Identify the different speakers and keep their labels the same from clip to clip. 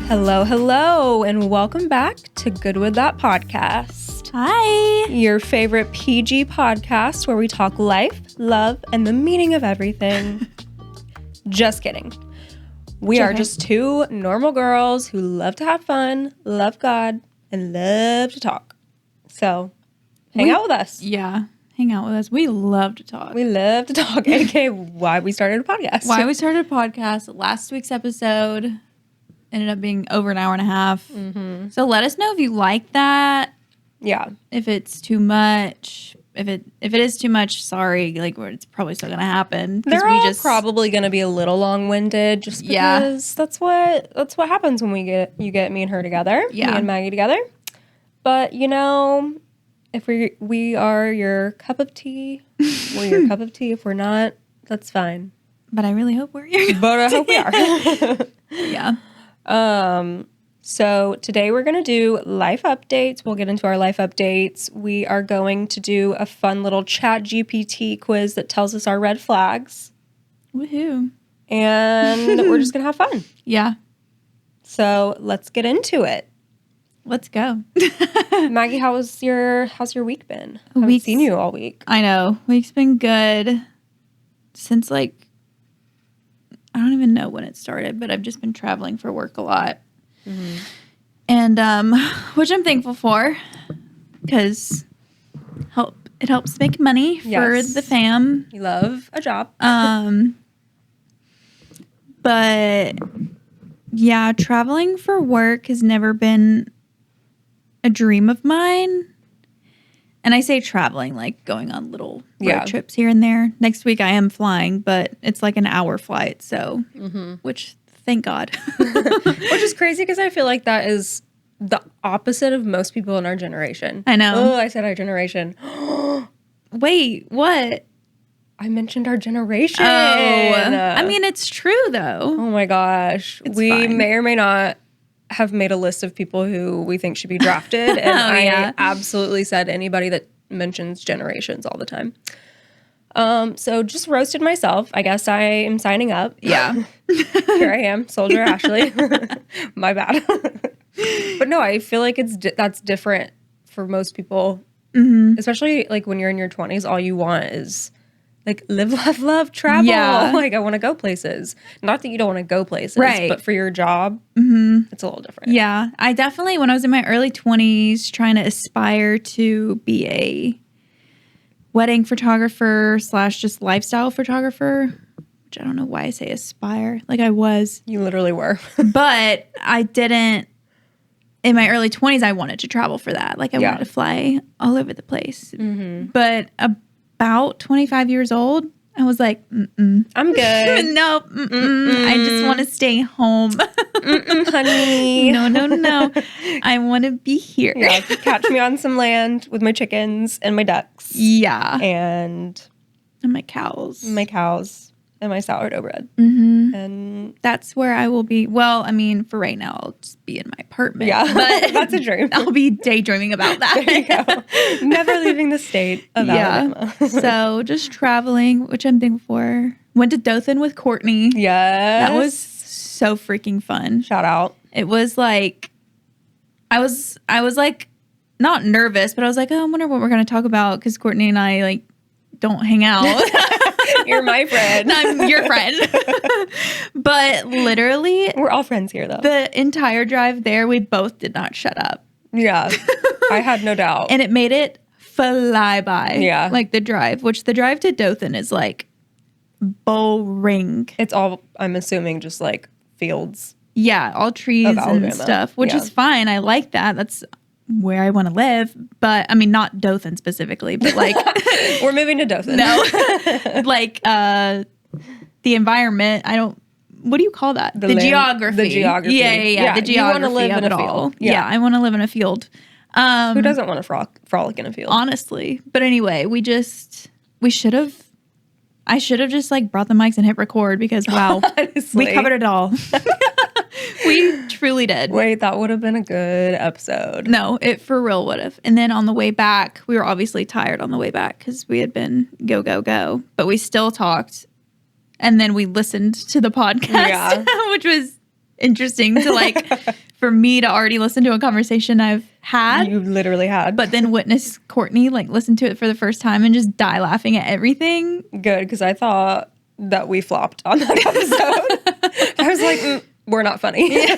Speaker 1: Hello, and welcome back to Good With That podcast.
Speaker 2: Hi.
Speaker 1: Your favorite PG podcast where we talk life, love, and the meaning of everything. Just kidding. We are just two normal girls who love to have fun, love God, and love to talk. So, hang out with us.
Speaker 2: Yeah, hang out with us. We love to talk.
Speaker 1: We love to talk, aka why we started a podcast.
Speaker 2: Why we started a podcast. Last week's episode ended up being over an hour and a half. Mm-hmm. So let us know if you like that.
Speaker 1: Yeah.
Speaker 2: If it's too much. If it is too much, sorry. Like, it's probably still gonna happen.
Speaker 1: They're all probably gonna be a little long-winded, just because that's what happens when you get me and her together.
Speaker 2: Yeah.
Speaker 1: Me and Maggie together. But if we are your cup of tea, we're your cup of tea. If we're not, that's fine.
Speaker 2: But I really hope we're your cup
Speaker 1: But I hope we are.
Speaker 2: Yeah.
Speaker 1: So today we're going to do life updates. We'll get into our life updates. We are going to do a fun little chat GPT quiz that tells us our red flags.
Speaker 2: Woohoo.
Speaker 1: And we're just going to have fun.
Speaker 2: Yeah.
Speaker 1: So let's get into it.
Speaker 2: Let's go.
Speaker 1: Maggie, how's your week been? I haven't seen you all week.
Speaker 2: I know. Week's been good since I don't even know when it started, but I've just been traveling for work a lot. Mm-hmm. And which I'm thankful for because it helps make money for the fam.
Speaker 1: You love a job.
Speaker 2: But yeah, traveling for work has never been a dream of mine. And I say traveling, like going on little road trips here and there. Next week I am flying, but it's like an hour flight. So, which thank God.
Speaker 1: Which is crazy because I feel like that is the opposite of most people in our generation.
Speaker 2: I know.
Speaker 1: Oh, I said our generation.
Speaker 2: Wait, what?
Speaker 1: I mentioned our generation.
Speaker 2: Oh, I mean, it's true though.
Speaker 1: Oh my gosh. We
Speaker 2: fine.
Speaker 1: may or may not have made a list of people who we think should be drafted. And I absolutely said anybody that mentions generations all the time. So just roasted myself. I guess I am signing up.
Speaker 2: Yeah.
Speaker 1: Here I am, Soldier Ashley. My bad. But no, I feel like that's different for most people. Mm-hmm. Especially like when you're in your 20s, all you want is like live, love, travel.
Speaker 2: Yeah.
Speaker 1: Like I want to go places. Not that you don't want to go places,
Speaker 2: right? But
Speaker 1: for your job, it's a little different.
Speaker 2: Yeah. I definitely, when I was in my early 20s, trying to aspire to be a wedding photographer / just lifestyle photographer, which I don't know why I say aspire. Like I was.
Speaker 1: You literally were.
Speaker 2: But I didn't. In my early 20s, I wanted to travel for that. Like I wanted to fly all over the place. Mm-hmm. But about 25 years old, I was like,
Speaker 1: I'm good.
Speaker 2: Nope. I just want to stay home.
Speaker 1: Honey.
Speaker 2: No. I want to be here.
Speaker 1: Yeah, catch me on some land with my chickens and my ducks.
Speaker 2: Yeah.
Speaker 1: And
Speaker 2: my cows.
Speaker 1: And my sourdough bread.
Speaker 2: Mm-hmm.
Speaker 1: And
Speaker 2: that's where I will be. Well, I mean, for right now, I'll just be in my apartment.
Speaker 1: Yeah,
Speaker 2: but
Speaker 1: that's a dream.
Speaker 2: I'll be daydreaming about that.
Speaker 1: There you go. Never leaving the state of Alabama.
Speaker 2: So just traveling, which I'm thankful for. Went to Dothan with Courtney.
Speaker 1: Yes.
Speaker 2: That was so freaking fun.
Speaker 1: Shout out.
Speaker 2: It was like, I was like, not nervous, but I was like, oh, I wonder what we're going to talk about because Courtney and I like don't hang out.
Speaker 1: You're my friend.
Speaker 2: I'm your friend. But literally,
Speaker 1: we're all friends here though.
Speaker 2: The entire drive there, we both did not shut up.
Speaker 1: Yeah. I had no doubt.
Speaker 2: And it made it fly by.
Speaker 1: Yeah.
Speaker 2: Like the drive, which the drive to Dothan is like boring.
Speaker 1: It's all, I'm assuming, just like fields.
Speaker 2: Yeah. All trees and stuff, which is fine. I like that. That's where I want to live, but I mean, not Dothan specifically, but like
Speaker 1: we're moving to Dothan.
Speaker 2: No, like the environment. What do you call that? The geography.
Speaker 1: The geography.
Speaker 2: Yeah. The geography. You want to live in a field. Yeah, I want to live in a field.
Speaker 1: Who doesn't want to frolic in a field?
Speaker 2: Honestly, but anyway, I should have just like brought the mics and hit record because wow, we covered it all. We truly did.
Speaker 1: Wait, that would have been a good episode.
Speaker 2: No, it for real would have. And then on the way back, we were obviously tired on the way back because we had been go. But we still talked. And then we listened to the podcast, which was interesting to like for me to already listen to a conversation I've had.
Speaker 1: You literally had.
Speaker 2: But then witness Courtney like listen to it for the first time and just die laughing at everything.
Speaker 1: Good, because I thought that we flopped on that episode. I was like, we're not funny.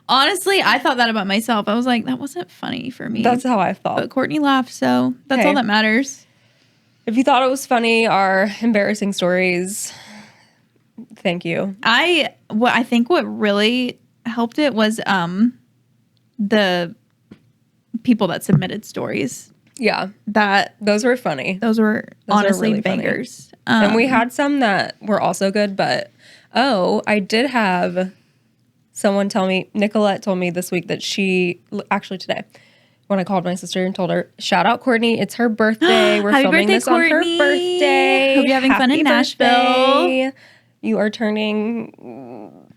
Speaker 2: Honestly, I thought that about myself. I was like, that wasn't funny for me.
Speaker 1: That's how I felt.
Speaker 2: But Courtney laughed, so that's all that matters.
Speaker 1: If you thought it was funny, our embarrassing stories, thank you.
Speaker 2: I think what really helped it was the people that submitted stories.
Speaker 1: Yeah. Those were funny.
Speaker 2: Those were honestly
Speaker 1: really
Speaker 2: bangers.
Speaker 1: And we had some that were also good, but I did have someone tell me, Nicolette told me this week that actually today, when I called my sister and told her, shout out Courtney, it's her birthday. We're
Speaker 2: Happy
Speaker 1: filming
Speaker 2: birthday,
Speaker 1: this
Speaker 2: Courtney.
Speaker 1: on her birthday.
Speaker 2: Hope you're having fun in Nashville.
Speaker 1: Birthday. You are turning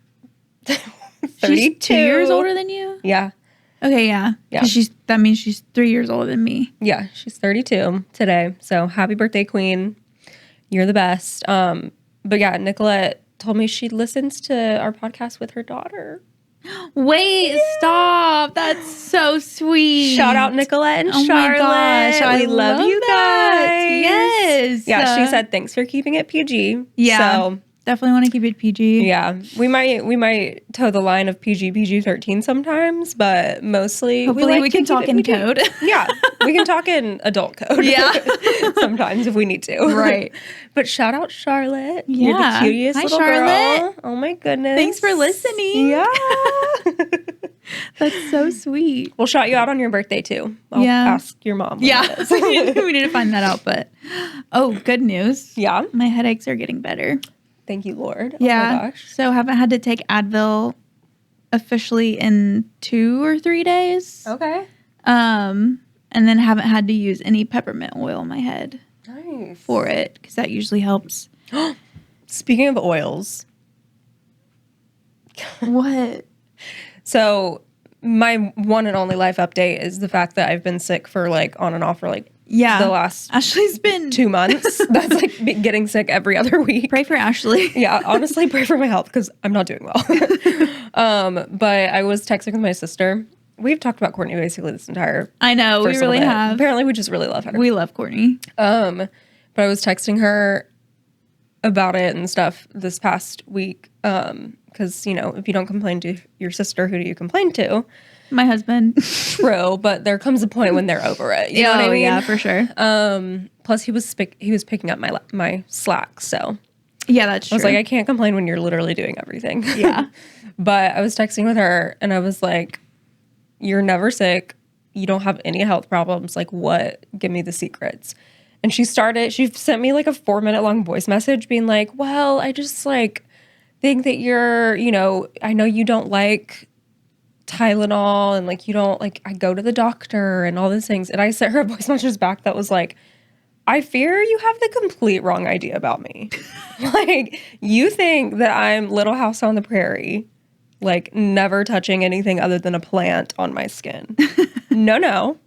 Speaker 1: 32.
Speaker 2: She's 2 years older than you?
Speaker 1: Yeah.
Speaker 2: Okay, yeah.
Speaker 1: Yeah.
Speaker 2: That means she's 3 years older than me.
Speaker 1: Yeah, she's 32 today. So happy birthday, Queen. You're the best. But yeah, Nicolette told me she listens to our podcast with her daughter.
Speaker 2: Wait, stop. That's so sweet.
Speaker 1: Shout out Nicolette and Charlotte.
Speaker 2: My gosh,
Speaker 1: we love you guys.
Speaker 2: Yes.
Speaker 1: Yeah, she said thanks for keeping it PG.
Speaker 2: Yeah.
Speaker 1: So
Speaker 2: definitely want to keep it PG.
Speaker 1: yeah, we might toe the line of PG-13 sometimes, but mostly
Speaker 2: hopefully we can talk in code.
Speaker 1: Yeah, we can talk in adult code.
Speaker 2: Yeah,
Speaker 1: sometimes if we need to.
Speaker 2: Right.
Speaker 1: But shout out Charlotte.
Speaker 2: Yeah.
Speaker 1: You're the cutest little
Speaker 2: Charlotte.
Speaker 1: girl. Oh my goodness.
Speaker 2: Thanks for listening.
Speaker 1: Yeah.
Speaker 2: That's so sweet.
Speaker 1: We'll shout you out on your birthday too. I'll ask your mom.
Speaker 2: Yeah. We need to find that out. But good news.
Speaker 1: Yeah.
Speaker 2: My headaches are getting better.
Speaker 1: Thank you, Lord.
Speaker 2: Yeah.
Speaker 1: Oh my gosh.
Speaker 2: So haven't had to take Advil officially in 2 or 3 days.
Speaker 1: Okay.
Speaker 2: And then haven't had to use any peppermint oil on my head.
Speaker 1: Nice.
Speaker 2: For it, because that usually helps.
Speaker 1: Speaking of oils.
Speaker 2: What?
Speaker 1: So my one and only life update is the fact that I've been sick for like on and off for like the last
Speaker 2: Ashley's been
Speaker 1: 2 months. That's like getting sick every other week.
Speaker 2: Pray for Ashley.
Speaker 1: Yeah, honestly, pray for my health because I'm not doing well. But I was texting with my sister. We've talked about Courtney basically this entire.
Speaker 2: I know, we really have.
Speaker 1: Apparently, we just really love her.
Speaker 2: We love Courtney.
Speaker 1: But I was texting her about it and stuff this past week. Because, if you don't complain to your sister, who do you complain to?
Speaker 2: My husband.
Speaker 1: True, but there comes a point when they're over it. You know what I mean?
Speaker 2: Yeah, for sure.
Speaker 1: Plus, he was picking up my slack, so.
Speaker 2: Yeah, that's true.
Speaker 1: I was like, I can't complain when you're literally doing everything.
Speaker 2: Yeah.
Speaker 1: But I was texting with her, and I was like, you're never sick. You don't have any health problems. Like, what? Give me the secrets. And she sent me like a 4-minute long voice message being like, well, I just like think that you're, I know you don't like Tylenol and like you don't like, I go to the doctor and all these things. And I sent her a voice message back that was like, I fear you have the complete wrong idea about me. Like, you think that I'm Little House on the Prairie, like never touching anything other than a plant on my skin. No.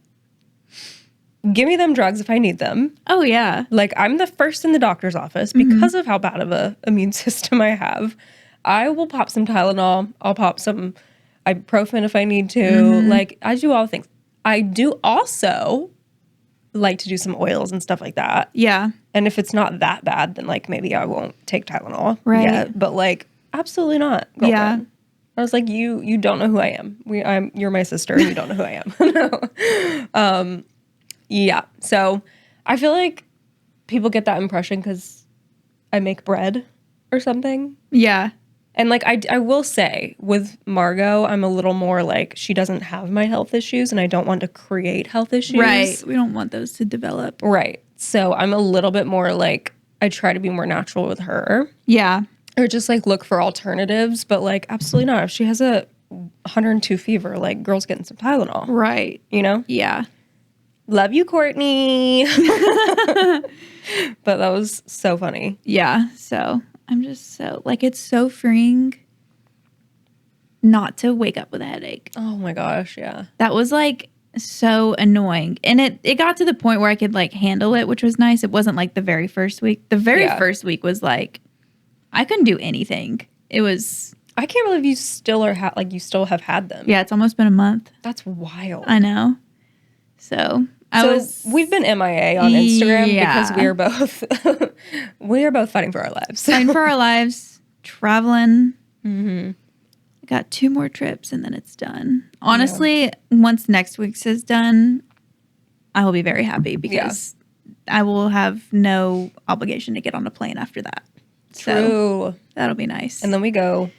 Speaker 1: Give me them drugs if I need them.
Speaker 2: Oh, yeah.
Speaker 1: Like, I'm the first in the doctor's office because of how bad of a immune system I have. I will pop some Tylenol. I'll pop some ibuprofen if I need to. Like, I do all the things. I do also like to do some oils and stuff like that.
Speaker 2: Yeah.
Speaker 1: And if it's not that bad, then, like, maybe I won't take Tylenol.
Speaker 2: Right.
Speaker 1: Yet. But, like, absolutely not. Girlfriend.
Speaker 2: Yeah.
Speaker 1: I was like, you don't know who I am. You're my sister and you don't know who I am. Yeah. So I feel like people get that impression because I make bread or something.
Speaker 2: Yeah.
Speaker 1: And like, I will say with Margot, I'm a little more like, she doesn't have my health issues and I don't want to create health issues.
Speaker 2: Right. We don't want those to develop.
Speaker 1: Right. So I'm a little bit more like, I try to be more natural with her.
Speaker 2: Yeah.
Speaker 1: Or just like look for alternatives, but like absolutely not. If she has a 102 fever, like girl's getting some Tylenol.
Speaker 2: Right. Yeah.
Speaker 1: Love you, Courtney. But that was so funny.
Speaker 2: Yeah. So I'm just so like, it's so freeing not to wake up with a headache.
Speaker 1: Oh my gosh. Yeah.
Speaker 2: That was like so annoying. And it got to the point where I could like handle it, which was nice. It wasn't like the very first week. The very first week was like, I couldn't do anything. It was
Speaker 1: I can't believe you still are you still have had them.
Speaker 2: Yeah, it's almost been a month.
Speaker 1: That's wild.
Speaker 2: I know. So
Speaker 1: we've been MIA on Instagram because we are both fighting for our lives.
Speaker 2: Fighting for our lives, traveling. Got 2 more trips and then it's done. Honestly, once next week's is done, I will be very happy because I will have no obligation to get on a plane after that.
Speaker 1: True.
Speaker 2: So that'll be nice.
Speaker 1: And then we go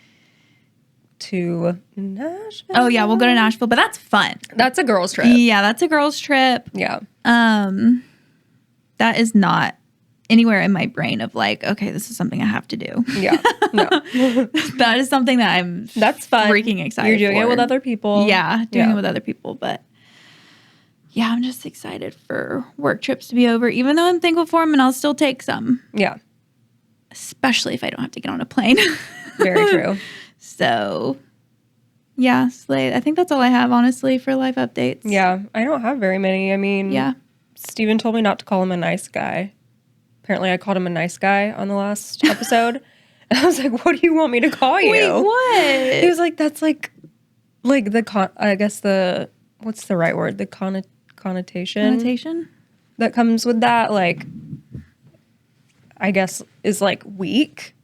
Speaker 1: to Nashville.
Speaker 2: Oh yeah, we'll go to Nashville, but that's fun.
Speaker 1: That's a girls trip.
Speaker 2: Yeah, that's a girls trip.
Speaker 1: Yeah.
Speaker 2: That is not anywhere in my brain of like, okay, this is something I have to do.
Speaker 1: Yeah. No.
Speaker 2: That is something that
Speaker 1: that's fun.
Speaker 2: Freaking excited.
Speaker 1: You're doing it with other people.
Speaker 2: Yeah, doing it with other people, but yeah, I'm just excited for work trips to be over, even though I'm thankful for them and I'll still take some.
Speaker 1: Yeah.
Speaker 2: Especially if I don't have to get on a plane.
Speaker 1: Very true.
Speaker 2: So, yeah, Slade. I think that's all I have, honestly, for life updates.
Speaker 1: Yeah, I don't have very many. I mean, Steven told me not to call him a nice guy. Apparently, I called him a nice guy on the last episode. And I was like, what do you want me to call you?
Speaker 2: Wait, what?
Speaker 1: He was like, that's like I guess what's the right word? The connotation?
Speaker 2: Connotation?
Speaker 1: That comes with that, like, I guess, is like weak.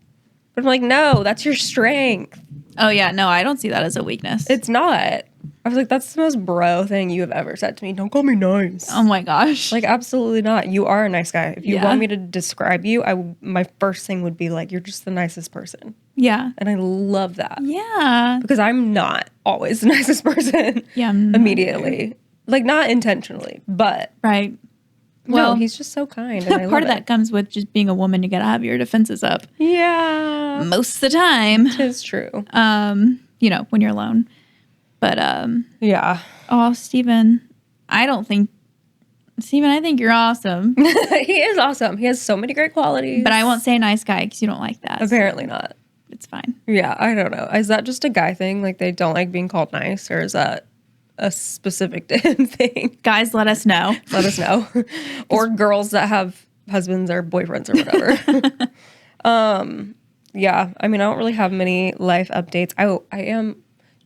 Speaker 1: But I'm like, no, that's your strength.
Speaker 2: Oh, yeah. No, I don't see that as a weakness.
Speaker 1: It's not. I was like, that's the most bro thing you have ever said to me. Don't call me nice.
Speaker 2: Oh, my gosh.
Speaker 1: Like, absolutely not. You are a nice guy. If you want me to describe you, my first thing would be like, you're just the nicest person.
Speaker 2: Yeah.
Speaker 1: And I love that.
Speaker 2: Yeah.
Speaker 1: Because I'm not always the nicest person.
Speaker 2: Yeah.
Speaker 1: Immediately. Like, not intentionally, but.
Speaker 2: Right.
Speaker 1: Well, he's just so kind. And
Speaker 2: part of that comes with just being a woman. You got to have your defenses up.
Speaker 1: Yeah.
Speaker 2: Most of the time.
Speaker 1: It is true.
Speaker 2: You know, when you're alone. But,
Speaker 1: yeah.
Speaker 2: Oh, Steven, I think you're awesome.
Speaker 1: He is awesome. He has so many great qualities.
Speaker 2: But I won't say nice guy because you don't like that.
Speaker 1: Apparently not.
Speaker 2: It's fine.
Speaker 1: Yeah, I don't know. Is that just a guy thing? Like, they don't like being called nice? Or is that a specific thing?
Speaker 2: Guys, let us know.
Speaker 1: Let us know. Or girls that have husbands or boyfriends or whatever. Yeah, I mean, I don't really have many life updates.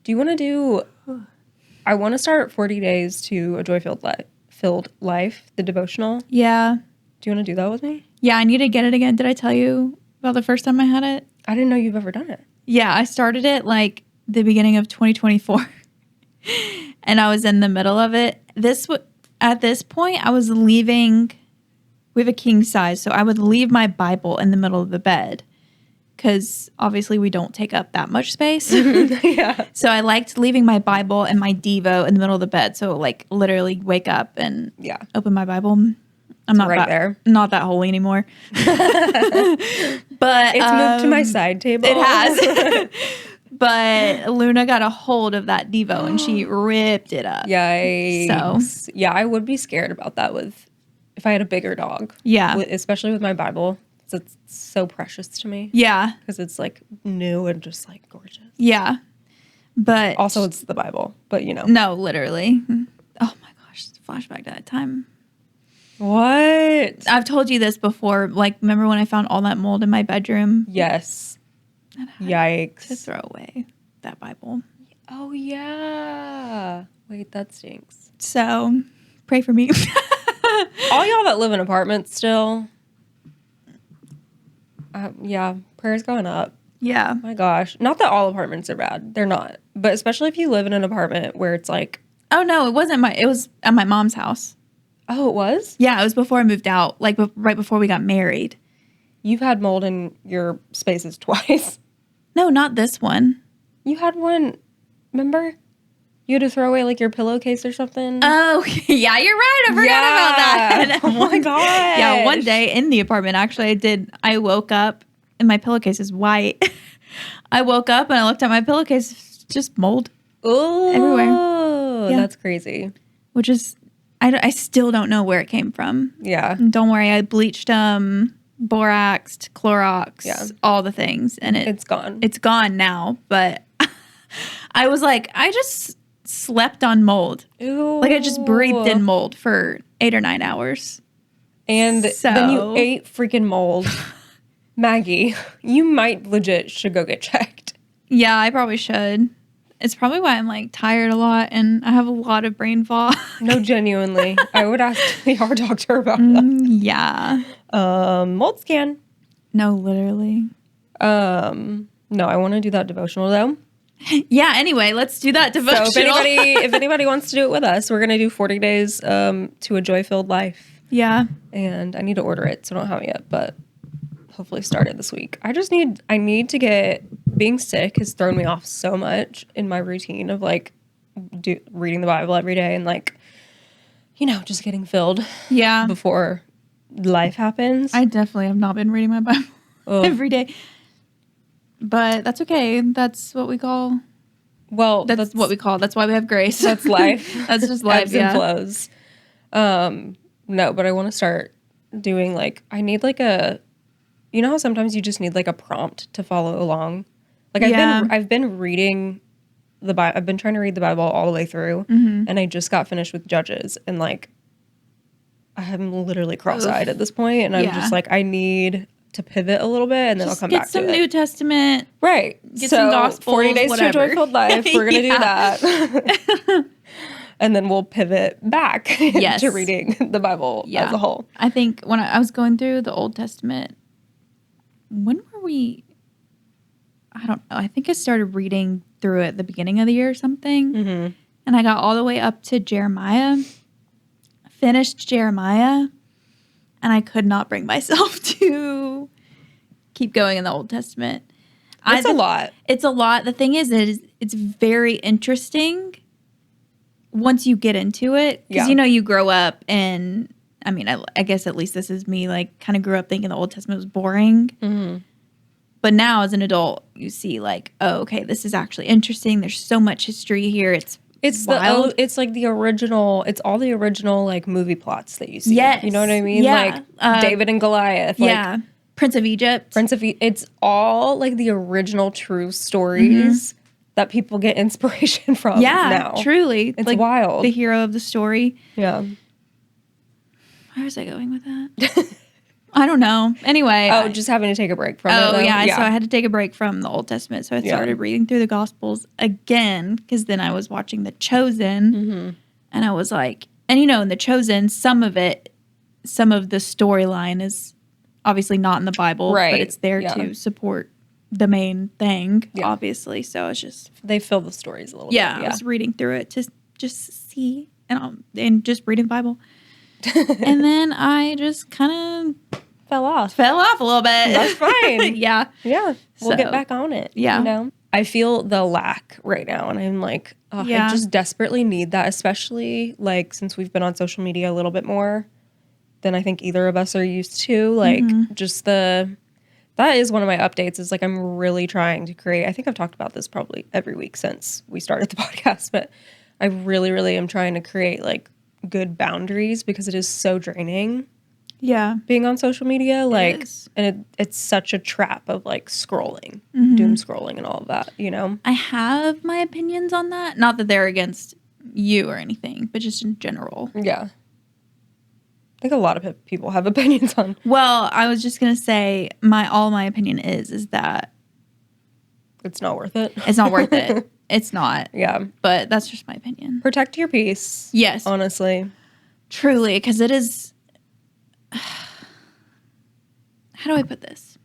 Speaker 1: Do you want to do, I want to start 40 Days to a Joy-Filled Life, the devotional.
Speaker 2: Yeah.
Speaker 1: Do you want to do that with me?
Speaker 2: Yeah, I need to get it again. Did I tell you about the first time I had it?
Speaker 1: I didn't know you've ever done it.
Speaker 2: Yeah, I started it like the beginning of 2024. And I was in the middle of it. At this point, I was leaving. We have a king size, so I would leave my Bible in the middle of the bed because obviously we don't take up that much space.
Speaker 1: Yeah.
Speaker 2: So I liked leaving my Bible and my Devo in the middle of the bed. So like literally wake up and open my Bible. I'm not not that holy anymore. But
Speaker 1: it's moved to my side table.
Speaker 2: It has. But Luna got a hold of that Devo and she ripped it up.
Speaker 1: Yikes. So yeah, I would be scared about that if I had a bigger dog.
Speaker 2: Yeah.
Speaker 1: Especially with my Bible. It's so precious to me.
Speaker 2: Yeah.
Speaker 1: Because it's like new and just like gorgeous.
Speaker 2: Yeah. But
Speaker 1: also it's the Bible, but you know.
Speaker 2: No, literally. Oh my gosh, flashback to that time.
Speaker 1: What?
Speaker 2: I've told you this before. Like, remember when I found all that mold in my bedroom?
Speaker 1: Yes. Yikes.
Speaker 2: To throw away that Bible.
Speaker 1: Oh, yeah. Wait, that stinks.
Speaker 2: So, pray for me.
Speaker 1: All y'all that live in apartments still. Yeah, prayers going up.
Speaker 2: Yeah.
Speaker 1: My gosh. Not that all apartments are bad. They're not. But especially if you live in an apartment where it's like.
Speaker 2: Oh, no, it was at my mom's house.
Speaker 1: Oh, it was?
Speaker 2: Yeah, it was before I moved out. Like, right before we got married.
Speaker 1: You've had mold in your spaces twice.
Speaker 2: No, not this one.
Speaker 1: You had one, remember? You had to throw away like your pillowcase or something.
Speaker 2: Oh, yeah, you're right. I forgot about that.
Speaker 1: Oh my gosh.
Speaker 2: Yeah, one day in the apartment, actually, I woke up and my pillowcase is white. I woke up and I looked at my pillowcase, just mold.
Speaker 1: Oh,
Speaker 2: everywhere.
Speaker 1: Yeah. That's crazy.
Speaker 2: Which is, I still don't know where it came from.
Speaker 1: Yeah.
Speaker 2: Don't worry, I bleached them. Boraxed, Clorox, all the things. And
Speaker 1: it's gone.
Speaker 2: It's gone now. But I was like, I just slept on mold.
Speaker 1: Ew.
Speaker 2: Like I just breathed in mold for 8 or 9 hours.
Speaker 1: And then you ate freaking mold. Maggie, you might legit should go get checked.
Speaker 2: Yeah, I probably should. It's probably why I'm like tired a lot and I have a lot of brain fog.
Speaker 1: No, genuinely. I would ask our doctor about that.
Speaker 2: Yeah.
Speaker 1: Mold scan.
Speaker 2: No, literally.
Speaker 1: No, I want to do that devotional though.
Speaker 2: Yeah, anyway, let's do that devotional.
Speaker 1: So if anybody wants to do it with us, we're going to do 40 days to a joy-filled life.
Speaker 2: Yeah.
Speaker 1: And I need to order it, so I don't have it yet, but hopefully start it this week. I need to get, being sick has thrown me off so much in my routine of like reading the Bible every day and like, just getting filled.
Speaker 2: Yeah.
Speaker 1: Before life happens.
Speaker 2: I definitely have not been reading my Bible every day. But that's okay. That's what we call.
Speaker 1: Well,
Speaker 2: that's what we call. That's why we have grace.
Speaker 1: That's life.
Speaker 2: That's just life.
Speaker 1: Ebbs and flows. No, but I want to start doing like, I need like how sometimes you just need like a prompt to follow along. Like I've been reading the Bible. I've been trying to read the Bible all the way through, and I just got finished with Judges, and like I'm literally cross-eyed at this point, and I'm just like, I need to pivot a little bit, and then I'll come back to it.
Speaker 2: Get some New Testament.
Speaker 1: Right.
Speaker 2: Get some Gospels,
Speaker 1: 40 days to a joyful life. We're going to do that. And then we'll pivot back to reading the Bible as a whole.
Speaker 2: I think when I was going through the Old Testament, when were we? I don't know. I think I started reading through it at the beginning of the year or something. Mm-hmm. And I got all the way up to Jeremiah, finished Jeremiah, and I could not bring myself to keep going in the Old Testament.
Speaker 1: It's a lot.
Speaker 2: It's a lot. The thing is, it's very interesting once you get into it. Because, you grow up and, I mean, I guess at least this is me, like, kind of grew up thinking the Old Testament was boring. Mm-hmm. But now as an adult, you see, like, oh, okay, this is actually interesting. There's so much history here. It's wild.
Speaker 1: It's like the original. It's all the original like movie plots that you see.
Speaker 2: Yes,
Speaker 1: you know what I mean.
Speaker 2: Yeah.
Speaker 1: Like David and Goliath. Like,
Speaker 2: Prince of Egypt.
Speaker 1: It's all like the original true stories that people get inspiration from.
Speaker 2: Yeah,
Speaker 1: now.
Speaker 2: Truly,
Speaker 1: it's like wild.
Speaker 2: The hero of the story.
Speaker 1: Yeah.
Speaker 2: Where was I going with that? I don't know. Anyway.
Speaker 1: Just having to take a break from it.
Speaker 2: Oh, yeah. So I had to take a break from the Old Testament. So I started reading through the Gospels again because then I was watching The Chosen. And I was like, and in The Chosen, some of the storyline is obviously not in the Bible. Right. But it's there to support the main thing, obviously. So it's just.
Speaker 1: They fill the stories a little bit.
Speaker 2: Yeah. I was reading through it to just see and just reading the Bible. And then I just kind of
Speaker 1: fell off
Speaker 2: a little bit.
Speaker 1: That's fine.
Speaker 2: Yeah.
Speaker 1: We'll get back on it.
Speaker 2: Yeah.
Speaker 1: I feel the lack right now, and I'm like, I just desperately need that, especially like since we've been on social media a little bit more than I think either of us are used to. Like that is one of my updates is like I'm really trying to create. I think I've talked about this probably every week since we started the podcast, but I really, really am trying to create like good boundaries because it is so draining.
Speaker 2: Yeah.
Speaker 1: Being on social media, like, and it's such a trap of like scrolling, doom scrolling and all of that,
Speaker 2: I have my opinions on that. Not that they're against you or anything, but just in general.
Speaker 1: Yeah. I think a lot of people have opinions on.
Speaker 2: Well, I was just going to say all my opinion is that
Speaker 1: it's not worth it.
Speaker 2: It's not worth it. It's not.
Speaker 1: Yeah.
Speaker 2: But that's just my opinion.
Speaker 1: Protect your peace.
Speaker 2: Yes.
Speaker 1: Honestly.
Speaker 2: Truly, because it is... How do I put this?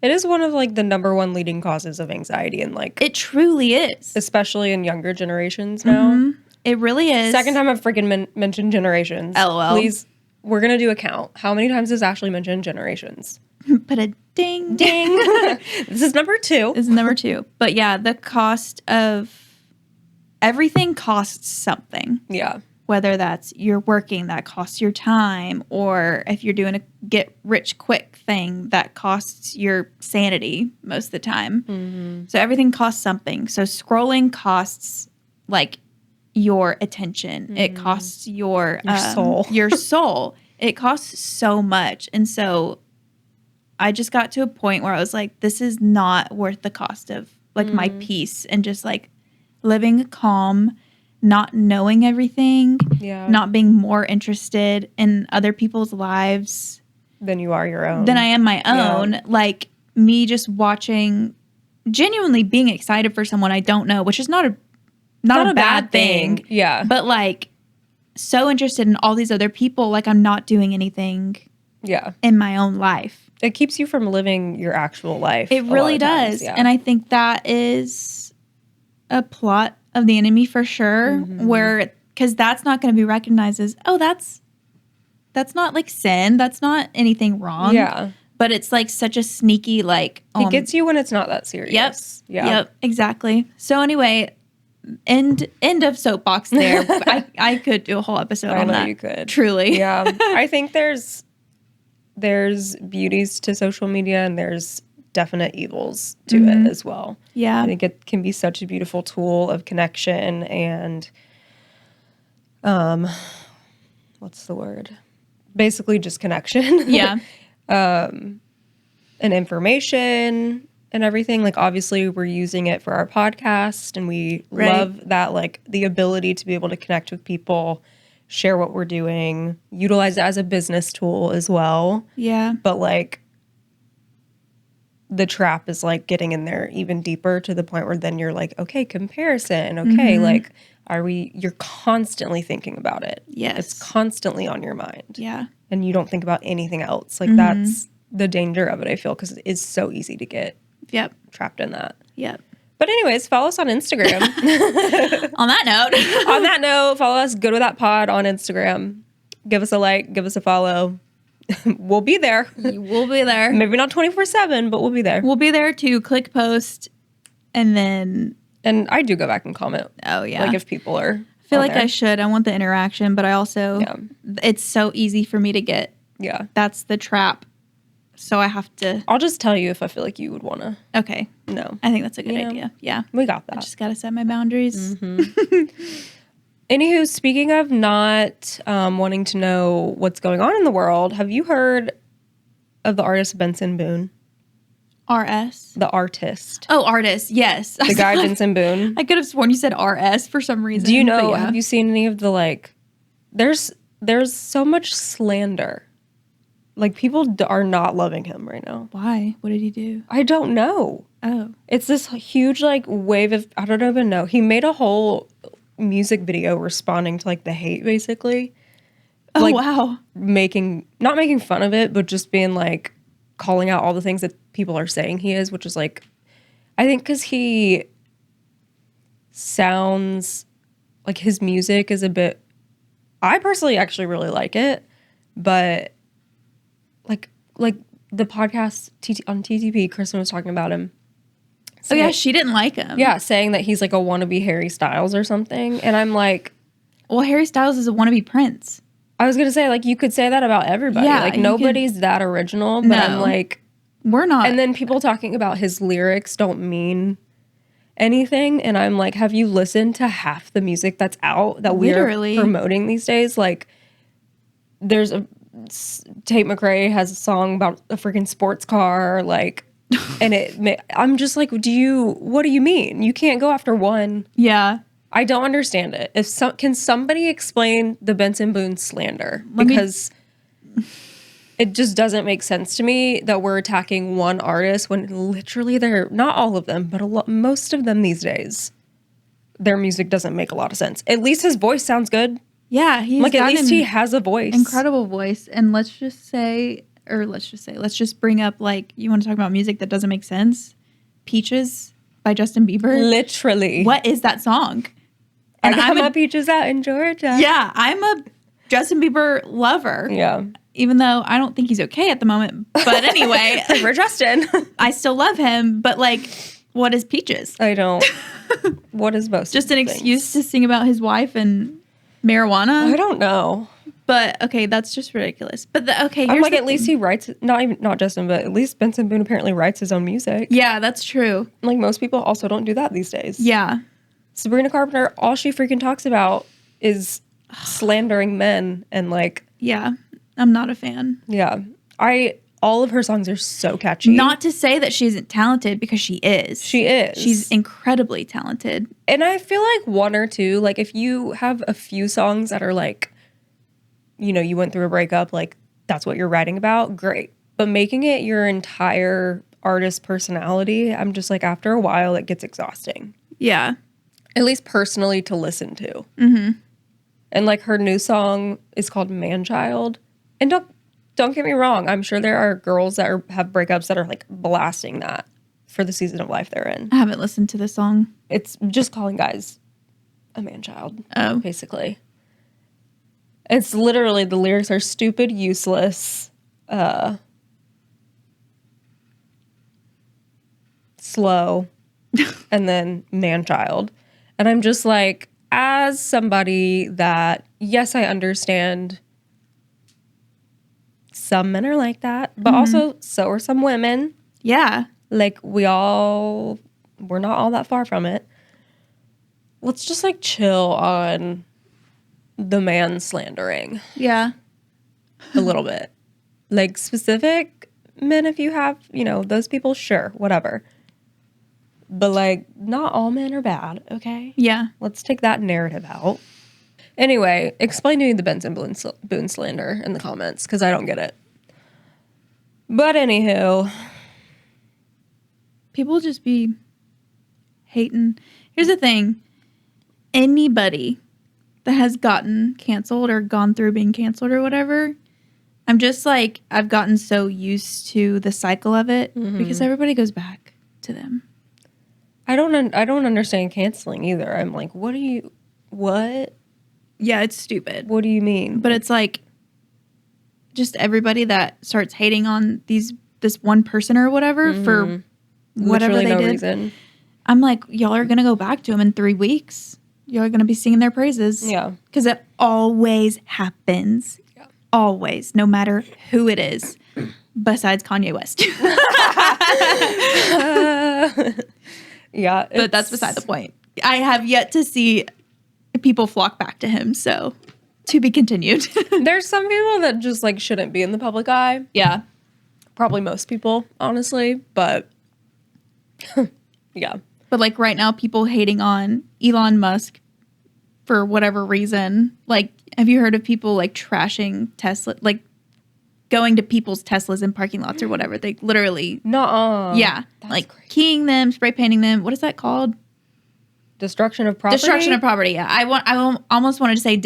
Speaker 1: It is one of like the number one leading causes of anxiety and like...
Speaker 2: It truly is.
Speaker 1: Especially in younger generations now.
Speaker 2: It really is. Second
Speaker 1: time I've freaking mentioned generations.
Speaker 2: LOL.
Speaker 1: Please, we're going to do a count. How many times has Ashley mentioned generations?
Speaker 2: Put a ding.
Speaker 1: Ding. This is number 2.
Speaker 2: This is number 2. But yeah, the cost of everything costs something.
Speaker 1: Yeah.
Speaker 2: Whether that's you're working, that costs your time, or if you're doing a get rich quick thing, that costs your sanity most of the time. So everything costs something. So scrolling costs like your attention. It costs your
Speaker 1: soul.
Speaker 2: Your soul. It costs so much. And so I just got to a point where I was like, this is not worth the cost of like my peace and just like living calm, not knowing everything, not being more interested in other people's lives
Speaker 1: than you are your own.
Speaker 2: Than I am my own. Yeah. Like me just watching genuinely being excited for someone I don't know, which is not a bad thing.
Speaker 1: Yeah.
Speaker 2: But like so interested in all these other people, like I'm not doing anything in my own life.
Speaker 1: It keeps you from living your actual life.
Speaker 2: It really does.
Speaker 1: Yeah.
Speaker 2: And I think that is a plot of the enemy for sure, where, because that's not going to be recognized as, oh, that's not like sin. That's not anything wrong.
Speaker 1: Yeah.
Speaker 2: But it's like such a sneaky, like,
Speaker 1: it gets you when it's not that serious.
Speaker 2: Yep, exactly. So anyway, end of soapbox there. I could do a whole episode on that. I know you could. Truly.
Speaker 1: Yeah. I think there's beauties to social media and there's definite evils to it as well.
Speaker 2: Yeah.
Speaker 1: I think it can be such a beautiful tool of connection and what's the word? Basically just connection.
Speaker 2: Yeah.
Speaker 1: And information and everything. Like obviously we're using it for our podcast and we love that, like the ability to be able to connect with people, share what we're doing, utilize it as a business tool as well.
Speaker 2: Yeah.
Speaker 1: But like the trap is like getting in there even deeper to the point where then you're like, okay, comparison. Okay. Like you're constantly thinking about it.
Speaker 2: Yes.
Speaker 1: It's constantly on your mind.
Speaker 2: Yeah.
Speaker 1: And you don't think about anything else. Like that's the danger of it, I feel, because it is so easy to get trapped in that.
Speaker 2: Yep.
Speaker 1: But anyways, follow us on Instagram.
Speaker 2: On that note,
Speaker 1: follow us, Good With That Pod on Instagram. Give us a like, give us a follow. We'll be there.
Speaker 2: We'll be there.
Speaker 1: Maybe not 24/7, but we'll be there.
Speaker 2: We'll be there to click post and then...
Speaker 1: And I do go back and comment.
Speaker 2: Oh, yeah.
Speaker 1: Like if people are...
Speaker 2: I feel like I should. I want the interaction, but I also... Yeah. It's so easy for me to get.
Speaker 1: Yeah.
Speaker 2: That's the trap. So I have to...
Speaker 1: I'll just tell you if I feel like you would want to.
Speaker 2: Okay.
Speaker 1: No.
Speaker 2: I think that's a good idea. Yeah.
Speaker 1: We got that.
Speaker 2: I just got to set my boundaries.
Speaker 1: Anywho, speaking of not wanting to know what's going on in the world, have you heard of the artist Benson Boone?
Speaker 2: RS?
Speaker 1: The artist.
Speaker 2: Oh, artist. Yes.
Speaker 1: The guy Benson Boone.
Speaker 2: I could have sworn you said RS for some reason.
Speaker 1: Do you know, have you seen any of the like, there's so much slander. Like people are not loving him right now.
Speaker 2: Why? What did he do?
Speaker 1: I don't know.
Speaker 2: Oh.
Speaker 1: It's this huge like wave of, I don't even know. He made a whole music video responding to like the hate basically.
Speaker 2: Oh,
Speaker 1: like,
Speaker 2: wow.
Speaker 1: Not making fun of it, but just being like calling out all the things that people are saying he is, which is like, I think because he sounds like his music is a bit, I personally actually really like it, but like the podcast on TTP, Kristen was talking about him.
Speaker 2: So yeah, she didn't like him.
Speaker 1: Yeah, saying that he's like a wannabe Harry Styles or something. And I'm like...
Speaker 2: Well, Harry Styles is a wannabe Prince.
Speaker 1: I was going to say, like, you could say that about everybody.
Speaker 2: Yeah,
Speaker 1: like, nobody's that original. But I'm like...
Speaker 2: We're not.
Speaker 1: And then people talking about his lyrics don't mean anything. And I'm like, have you listened to half the music that's out that we're promoting these days? Like, there's a... Tate McRae has a song about a freaking sports car, like... And I'm just like, what do you mean? You can't go after one.
Speaker 2: Yeah.
Speaker 1: I don't understand it. Can somebody explain the Benson Boone slander? Because it just doesn't make sense to me that we're attacking one artist when literally they're not all of them, but most of them these days, their music doesn't make a lot of sense. At least his voice sounds good.
Speaker 2: Yeah.
Speaker 1: Like at least he has a voice.
Speaker 2: Incredible voice. And let's just bring up, like, you want to talk about music that doesn't make sense? Peaches by Justin Bieber.
Speaker 1: Literally.
Speaker 2: What is that song?
Speaker 1: And I'm a peaches out in Georgia.
Speaker 2: Yeah, I'm a Justin Bieber lover.
Speaker 1: Yeah.
Speaker 2: Even though I don't think he's okay at the moment. But anyway.
Speaker 1: For Justin.
Speaker 2: I still love him. But, like, what is Peaches?
Speaker 1: I don't. What is most
Speaker 2: Just an excuse to sing about his wife and marijuana?
Speaker 1: I don't know.
Speaker 2: But, okay, that's just ridiculous. But,
Speaker 1: I'm like, at least he writes, not Justin, but at least Benson Boone apparently writes his own music.
Speaker 2: Yeah, that's true.
Speaker 1: Like, most people also don't do that these days.
Speaker 2: Yeah.
Speaker 1: Sabrina Carpenter, all she freaking talks about is slandering men and, like...
Speaker 2: Yeah, I'm not a fan.
Speaker 1: Yeah. All of her songs are so catchy.
Speaker 2: Not to say that she isn't talented, because she is.
Speaker 1: She is.
Speaker 2: She's incredibly talented.
Speaker 1: And I feel like one or two, like, if you have a few songs that are, like... You know, you went through a breakup, like, that's what you're writing about, great. But making it your entire artist personality, I'm just like, after a while, it gets exhausting.
Speaker 2: Yeah.
Speaker 1: At least personally to listen to.
Speaker 2: Mm-hmm.
Speaker 1: And like her new song is called Man Child. And don't get me wrong, I'm sure there are girls that have breakups that are like blasting that for the season of life they're in.
Speaker 2: I haven't listened to the song.
Speaker 1: It's just calling guys a man child, basically. It's literally, the lyrics are stupid, useless, slow, and then man child. And I'm just like, as somebody that, yes, I understand some men are like that, but also so are some women.
Speaker 2: Yeah.
Speaker 1: Like, we're not all that far from it. Let's just like chill on the man slandering.
Speaker 2: Yeah.
Speaker 1: A little bit. Like, specific men, if you have, those people, sure, whatever. But like, not all men are bad, okay?
Speaker 2: Yeah.
Speaker 1: Let's take that narrative out. Anyway, explain to me the Benson Boone slander in the comments, because I don't get it. But anywho,
Speaker 2: people just be hating. Here's the thing. Anybody that has gotten canceled or gone through being canceled or whatever, I'm just like, I've gotten so used to the cycle of it because everybody goes back to them.
Speaker 1: I don't understand canceling either. I'm like, what?
Speaker 2: Yeah, it's stupid.
Speaker 1: What do you mean?
Speaker 2: But it's like, just everybody that starts hating on this one person or whatever for whatever
Speaker 1: literally
Speaker 2: they
Speaker 1: no
Speaker 2: did.
Speaker 1: reason.
Speaker 2: I'm like, y'all are going to go back to them in 3 weeks. Y'all are going to be singing their praises.
Speaker 1: Yeah.
Speaker 2: Because it always happens. Yeah. Always. No matter who it is. Besides Kanye West.
Speaker 1: Yeah.
Speaker 2: But that's beside the point. I have yet to see people flock back to him. So, to be continued.
Speaker 1: There's some people that just like shouldn't be in the public eye.
Speaker 2: Yeah.
Speaker 1: Probably most people, honestly. But yeah.
Speaker 2: But like right now, people hating on Elon Musk for whatever reason. Like, have you heard of people like trashing Tesla? Like going to people's Teslas in parking lots or whatever. They literally.
Speaker 1: Nuh-uh.
Speaker 2: Yeah.
Speaker 1: That's
Speaker 2: like
Speaker 1: crazy.
Speaker 2: keying them, spray painting them. What is that called?
Speaker 1: Destruction of property?
Speaker 2: Destruction of property, yeah. I almost wanted to say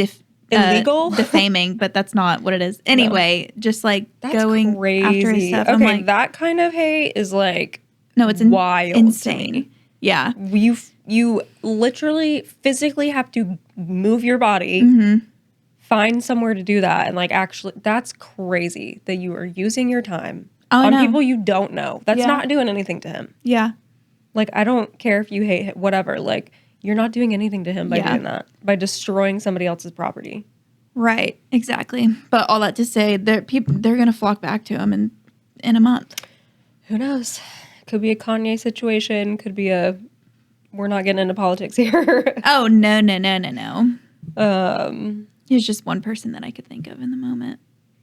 Speaker 1: illegal?
Speaker 2: defaming, but that's not what it is. Anyway, just like
Speaker 1: that's
Speaker 2: going
Speaker 1: crazy.
Speaker 2: after his stuff.
Speaker 1: Okay,
Speaker 2: I'm like,
Speaker 1: that kind of hate is like
Speaker 2: no, it's
Speaker 1: wild
Speaker 2: insane.
Speaker 1: To me.
Speaker 2: Yeah.
Speaker 1: You literally physically have to move your body, find somewhere to do that, and like actually, that's crazy that you are using your time on people you don't know. That's not doing anything to him.
Speaker 2: Yeah.
Speaker 1: Like, I don't care if you hate whatever. Like, you're not doing anything to him by doing that, by destroying somebody else's property.
Speaker 2: Right. Exactly. But all that to say, they're going to flock back to him in a month.
Speaker 1: Who knows? Could be a Kanye situation. Could be we're not getting into politics here.
Speaker 2: Oh, no. He's just one person that I could think of in the moment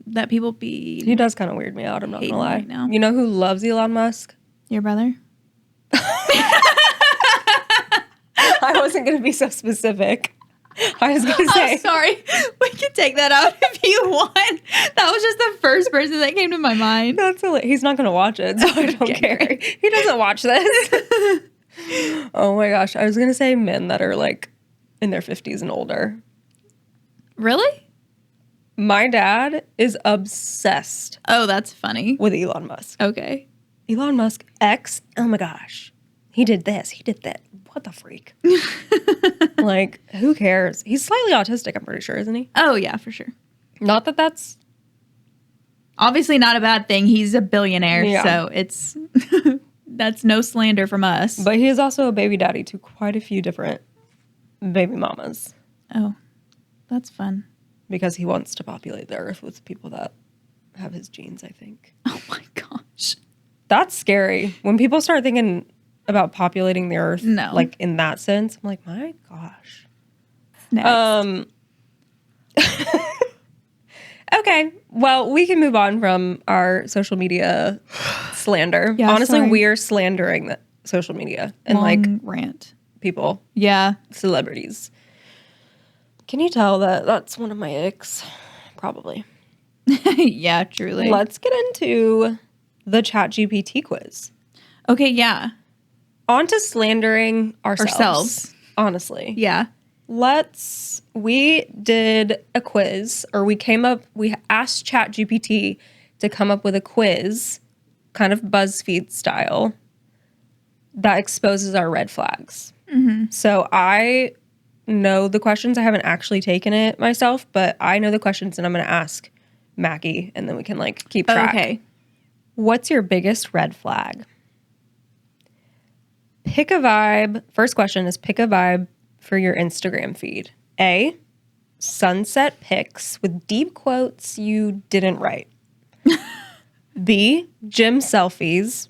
Speaker 2: that people be.
Speaker 1: He does kind of weird me out. I'm not going to lie.
Speaker 2: Right now.
Speaker 1: You know who loves Elon Musk?
Speaker 2: Your brother?
Speaker 1: I wasn't going to be so specific. I was going to say.
Speaker 2: Oh, sorry. We can take that out if you want. That was just the first person that came to my mind.
Speaker 1: That's he's not going to watch it, so I don't care. Great. He doesn't watch this. Oh my gosh. I was going to say men that are like in their 50s and older.
Speaker 2: Really?
Speaker 1: My dad is obsessed.
Speaker 2: Oh, that's funny.
Speaker 1: With Elon Musk.
Speaker 2: Okay.
Speaker 1: Elon Musk X. Oh my gosh. He did this. He did that. What the freak? Like, who cares? He's slightly autistic, I'm pretty sure, isn't he?
Speaker 2: Oh, yeah, for sure.
Speaker 1: Not that that's...
Speaker 2: Obviously not a bad thing. He's a billionaire, so it's... That's no slander from us.
Speaker 1: But he is also a baby daddy to quite a few different baby mamas.
Speaker 2: Oh, that's fun.
Speaker 1: Because he wants to populate the earth with people that have his genes, I think.
Speaker 2: Oh my gosh.
Speaker 1: That's scary. When people start thinking about populating the earth, like in that sense, I'm like, my gosh.
Speaker 2: Next.
Speaker 1: Okay, well, we can move on from our social media slander.
Speaker 2: Yeah,
Speaker 1: honestly,
Speaker 2: sorry.
Speaker 1: we are slandering the social media and like
Speaker 2: rant
Speaker 1: people.
Speaker 2: Yeah.
Speaker 1: Celebrities. Can you tell that that's one of my icks? Probably.
Speaker 2: Yeah, truly.
Speaker 1: Let's get into the ChatGPT quiz.
Speaker 2: Okay, yeah.
Speaker 1: On to slandering ourselves. Honestly.
Speaker 2: Yeah.
Speaker 1: We did a quiz, or we asked ChatGPT to come up with a quiz, kind of BuzzFeed style, that exposes our red flags. Mm-hmm. So I know the questions. I haven't actually taken it myself, but I know the questions, and I'm going to ask Mackie, and then we can like keep track.
Speaker 2: Okay.
Speaker 1: What's your biggest red flag? Pick a vibe. First question is pick a vibe for your Instagram feed. A, sunset pics with deep quotes you didn't write. B, gym selfies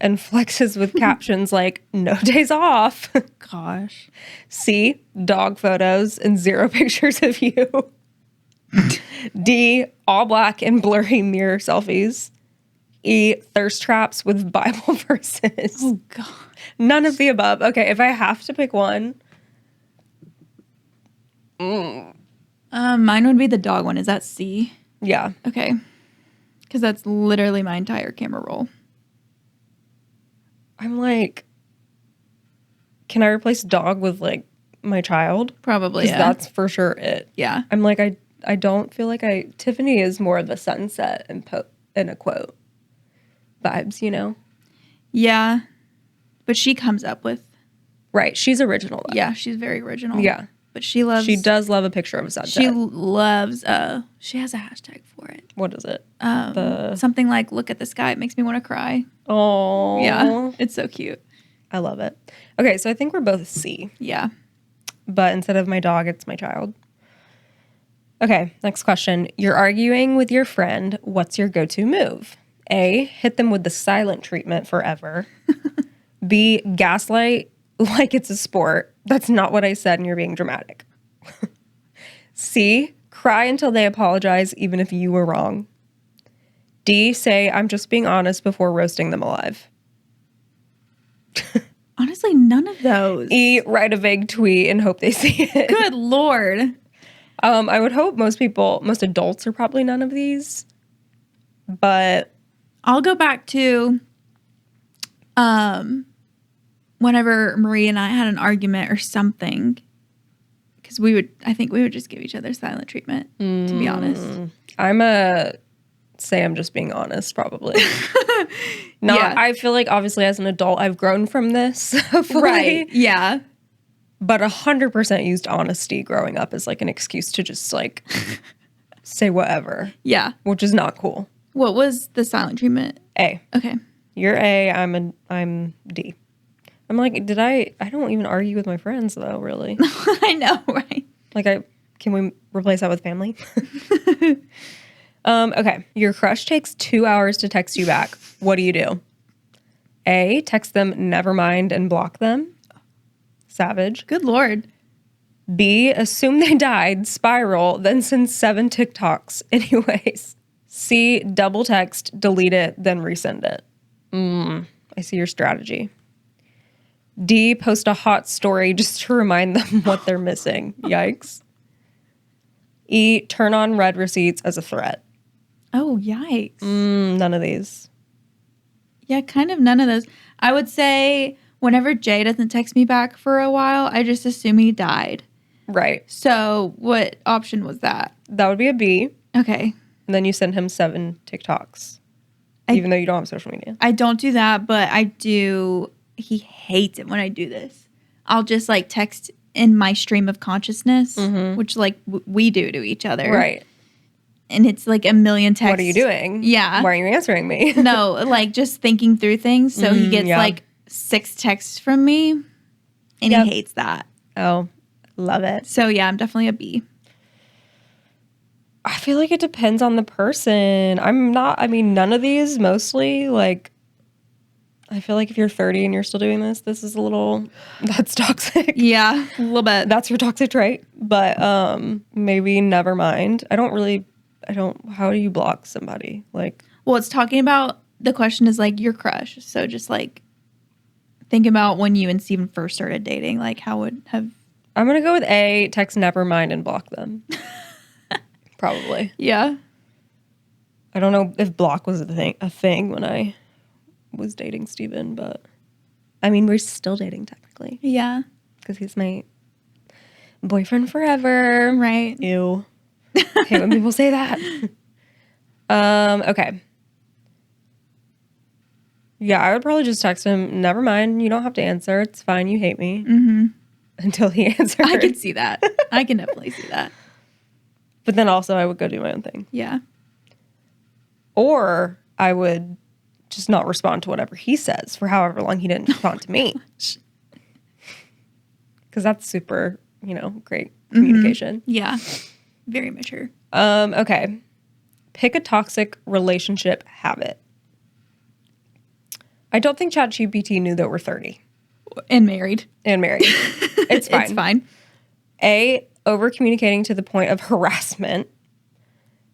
Speaker 1: and flexes with captions like no days off.
Speaker 2: Gosh.
Speaker 1: C, dog photos and 0 pictures of you. D, all black and blurry mirror selfies. E, thirst traps with Bible verses.
Speaker 2: Oh, God.
Speaker 1: None of the above. Okay, if I have to pick one.
Speaker 2: Mine would be the dog one. Is that C?
Speaker 1: Yeah.
Speaker 2: Okay. Because that's literally my entire camera roll.
Speaker 1: I'm like, can I replace dog with like my child?
Speaker 2: Probably,
Speaker 1: Because that's for sure it.
Speaker 2: Yeah.
Speaker 1: I'm like, I don't feel like Tiffany is more of the sunset and a quote vibes, you know?
Speaker 2: Yeah. But she comes up with.
Speaker 1: Right. She's original though.
Speaker 2: Yeah, she's very original.
Speaker 1: Yeah.
Speaker 2: But she does
Speaker 1: love a picture of a sunset.
Speaker 2: She loves, she has a hashtag for it.
Speaker 1: What is it?
Speaker 2: Something like, look at the sky. It makes me want to cry.
Speaker 1: Oh.
Speaker 2: Yeah. It's so cute.
Speaker 1: I love it. Okay, so I think we're both C.
Speaker 2: Yeah.
Speaker 1: But instead of my dog, it's my child. Okay, next question. You're arguing with your friend. What's your go-to move? A, hit them with the silent treatment forever. B, gaslight like it's a sport. That's not what I said and you're being dramatic. C, cry until they apologize even if you were wrong. D, say I'm just being honest before roasting them alive.
Speaker 2: Honestly, none of those.
Speaker 1: E, write a vague tweet and hope they see it.
Speaker 2: Good Lord.
Speaker 1: I would hope most adults are probably none of these. But
Speaker 2: I'll go back to whenever Marie and I had an argument or something. Because I think we would just give each other silent treatment, to be honest.
Speaker 1: I'm just being honest, probably. I feel like obviously as an adult, I've grown from this.
Speaker 2: Right. Yeah.
Speaker 1: But 100% used honesty growing up as like an excuse to just like say whatever.
Speaker 2: Yeah.
Speaker 1: Which is not cool.
Speaker 2: What was the silent treatment?
Speaker 1: A.
Speaker 2: Okay.
Speaker 1: You're A, I'm D. I'm like, I don't even argue with my friends though, really.
Speaker 2: I know, right?
Speaker 1: Like can we replace that with family? Okay. Your crush takes 2 hours to text you back. What do you do? A, text them never mind and block them. Savage.
Speaker 2: Good Lord.
Speaker 1: B, assume they died, spiral, then send 7 TikToks anyways. C, double text, delete it, then resend it. I see your strategy. D, post a hot story just to remind them what they're missing. Yikes. E, turn on read receipts as a threat.
Speaker 2: Oh, yikes.
Speaker 1: None of these.
Speaker 2: Yeah, kind of none of those. I would say whenever Jay doesn't text me back for a while, I just assume he died.
Speaker 1: Right.
Speaker 2: So what option was that?
Speaker 1: That would be a B.
Speaker 2: Okay.
Speaker 1: And then you send him 7 TikToks. Even though you don't have social media.
Speaker 2: I don't do that, but I do. He hates it when I do this. I'll just like text in my stream of consciousness, which like we do to each other.
Speaker 1: Right.
Speaker 2: And it's like a million texts.
Speaker 1: What are you doing?
Speaker 2: Yeah.
Speaker 1: Why are you answering me?
Speaker 2: No, like just thinking through things. So he gets like 6 texts from me and he hates that.
Speaker 1: Oh, love it.
Speaker 2: So yeah, I'm definitely a B.
Speaker 1: I feel like it depends on the person. None of these mostly like, I feel like if you're 30 and you're still doing this is that's toxic.
Speaker 2: Yeah, a little bit.
Speaker 1: That's your toxic trait. But maybe never mind. How do you block somebody? Like,
Speaker 2: well, it's talking about, the question is like your crush. So just like think about when you and Steven first started dating, like how would have.
Speaker 1: I'm going to go with A, text never mind and block them. Probably.
Speaker 2: Yeah.
Speaker 1: I don't know if block was a thing when I was dating Steven, but I mean, we're still dating technically.
Speaker 2: Yeah.
Speaker 1: Because he's my boyfriend forever.
Speaker 2: Right.
Speaker 1: Ew. I hate when people say that. Okay. Yeah, I would probably just text him, never mind, you don't have to answer. It's fine, you hate me.
Speaker 2: Mm-hmm.
Speaker 1: Until he answered.
Speaker 2: I can see that. I can definitely see that.
Speaker 1: But then also I would go do my own thing.
Speaker 2: Yeah.
Speaker 1: Or I would just not respond to whatever he says for however long he didn't respond to me. Because that's super, great communication.
Speaker 2: Yeah. Very mature.
Speaker 1: Okay. Pick a toxic relationship habit. I don't think ChatGPT knew that we're 30.
Speaker 2: And married.
Speaker 1: It's fine.
Speaker 2: It's fine.
Speaker 1: A, over communicating to the point of harassment.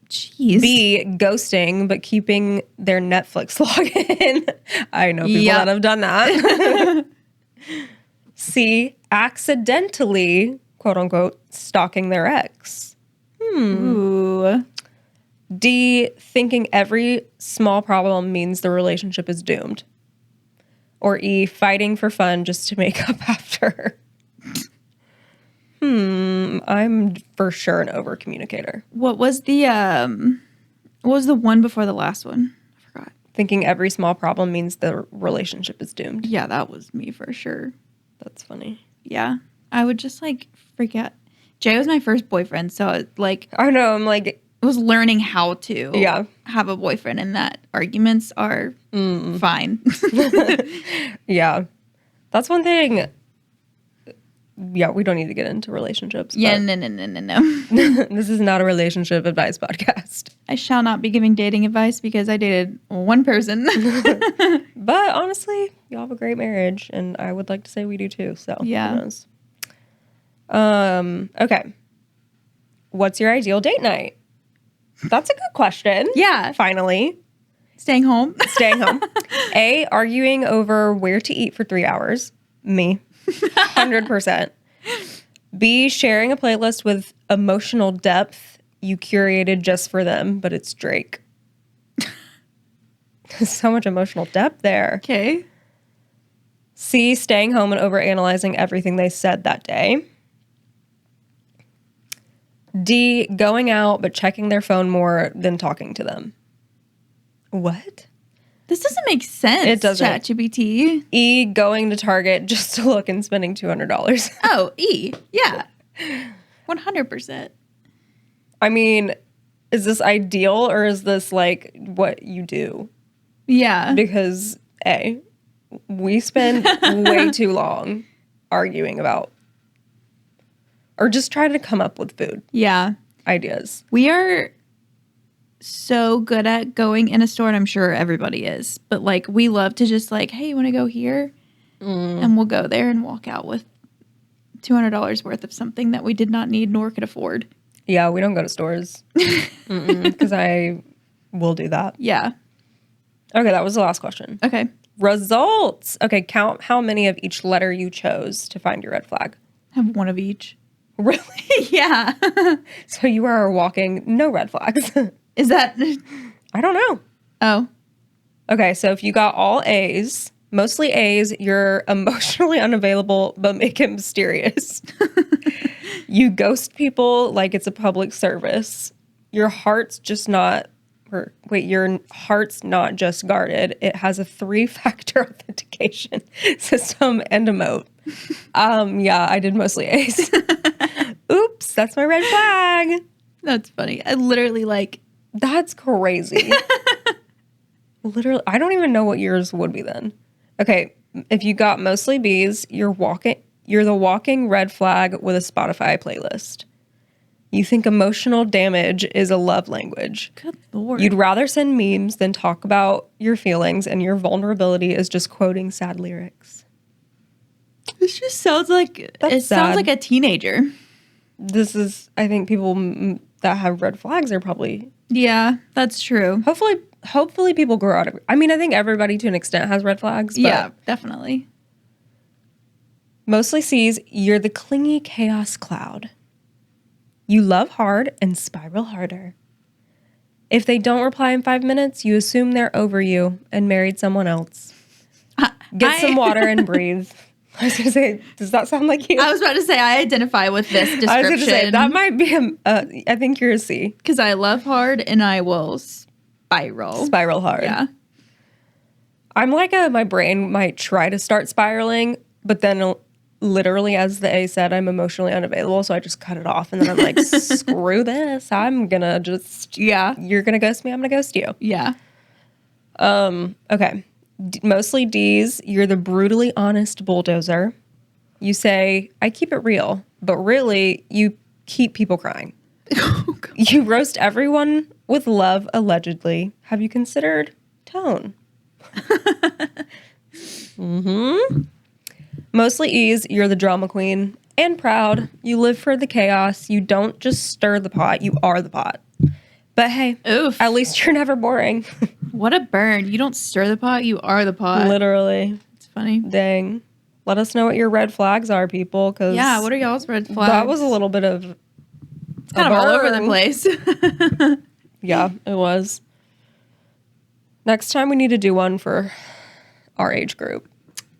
Speaker 2: Jeez.
Speaker 1: B, ghosting, but keeping their Netflix login. I know people that have done that. C, accidentally, quote unquote, stalking their ex.
Speaker 2: Ooh.
Speaker 1: D, thinking every small problem means the relationship is doomed. Or E, fighting for fun just to make up after. I'm for sure an over communicator.
Speaker 2: What was the one before the last one? I forgot.
Speaker 1: Thinking every small problem means the relationship is doomed.
Speaker 2: Yeah, that was me for sure.
Speaker 1: That's funny.
Speaker 2: Yeah. I would just forget. Jay was my first boyfriend, so
Speaker 1: I know, I'm like,
Speaker 2: I was learning how to have a boyfriend, and that arguments are fine.
Speaker 1: Yeah. That's one thing. Yeah, we don't need to get into relationships.
Speaker 2: Yeah, no.
Speaker 1: This is not a relationship advice podcast.
Speaker 2: I shall not be giving dating advice because I dated one person.
Speaker 1: But honestly, y'all have a great marriage, and I would like to say we do too. So
Speaker 2: yeah.
Speaker 1: Who knows? Okay. What's your ideal date night? That's a good question.
Speaker 2: Yeah.
Speaker 1: Finally.
Speaker 2: Staying home.
Speaker 1: A, arguing over where to eat for 3 hours. Me. 100%. B, sharing a playlist with emotional depth you curated just for them, but it's Drake. So much emotional depth there.
Speaker 2: Okay.
Speaker 1: C, staying home and overanalyzing everything they said that day. D, going out but checking their phone more than talking to them. What?
Speaker 2: This doesn't make sense.
Speaker 1: It doesn't.
Speaker 2: ChatGPT.
Speaker 1: E, going to Target just to look and spending $200.
Speaker 2: Oh, E. Yeah. 100%.
Speaker 1: I mean, is this ideal or is this like what you do?
Speaker 2: Yeah.
Speaker 1: Because A, we spend way too long arguing about or just trying to come up with food.
Speaker 2: Yeah.
Speaker 1: Ideas.
Speaker 2: We are so good at going in a store, and I'm sure everybody is, but we love to just hey, you want to go here? And we'll go there and walk out with $200 worth of something that we did not need nor could afford.
Speaker 1: Yeah, we don't go to stores. Because I will do that.
Speaker 2: Yeah.
Speaker 1: Okay, that was the last question.
Speaker 2: Okay.
Speaker 1: Results. Okay, count how many of each letter you chose to find your red flag.
Speaker 2: Have one of each.
Speaker 1: Really?
Speaker 2: Yeah.
Speaker 1: So you are walking no red flags.
Speaker 2: Is that...
Speaker 1: I don't know.
Speaker 2: Oh.
Speaker 1: Okay, so if you got all A's, mostly A's, you're emotionally unavailable, but make it mysterious. You ghost people like it's a public service. Your heart's not just guarded. It has a 3-factor authentication system and a moat. Yeah, I did mostly A's. Oops, that's my red flag.
Speaker 2: That's funny. I literally
Speaker 1: That's crazy. Literally, I don't even know what yours would be then. Okay, if you got mostly B's, you're the walking red flag with a Spotify playlist. You think emotional damage is a love language.
Speaker 2: Good Lord.
Speaker 1: You'd rather send memes than talk about your feelings, and your vulnerability is just quoting sad lyrics.
Speaker 2: This just sounds like... sounds like a teenager.
Speaker 1: This is, I think people that have red flags are probably...
Speaker 2: Yeah, that's true.
Speaker 1: Hopefully people grow out of it. I mean, I think everybody to an extent has red flags. But
Speaker 2: yeah, definitely.
Speaker 1: Mostly C's, you're the clingy chaos cloud. You love hard and spiral harder. If they don't reply in 5 minutes, you assume they're over you and married someone else. Get some water and breathe. I was going to say, does that sound like you?
Speaker 2: I was about to say, I identify with this description.
Speaker 1: I was going to say, that might be, I think you're a C.
Speaker 2: Because I love hard and I will spiral.
Speaker 1: Spiral hard.
Speaker 2: Yeah.
Speaker 1: I'm like my brain might try to start spiraling, but then literally, as the A said, I'm emotionally unavailable, so I just cut it off, and then I'm like, screw this. I'm going to just, you're going to ghost me, I'm going to ghost you.
Speaker 2: Yeah.
Speaker 1: Okay. Mostly D's. You're the brutally honest bulldozer. You say, I keep it real, but really, you keep people crying.
Speaker 2: Oh,
Speaker 1: you roast everyone with love, allegedly. Have you considered tone? Mostly E's. You're the drama queen and proud. You live for the chaos. You don't just stir the pot. You are the pot. But hey,
Speaker 2: Oof.
Speaker 1: At least you're never boring.
Speaker 2: What a burn. You don't stir the pot, you are the pot.
Speaker 1: Literally.
Speaker 2: It's funny.
Speaker 1: Dang. Let us know what your red flags are, people. Cause
Speaker 2: yeah, what are y'all's red flags?
Speaker 1: That was a little bit of...
Speaker 2: It's kind of all over the place.
Speaker 1: Yeah, it was. Next time we need to do one for our age group.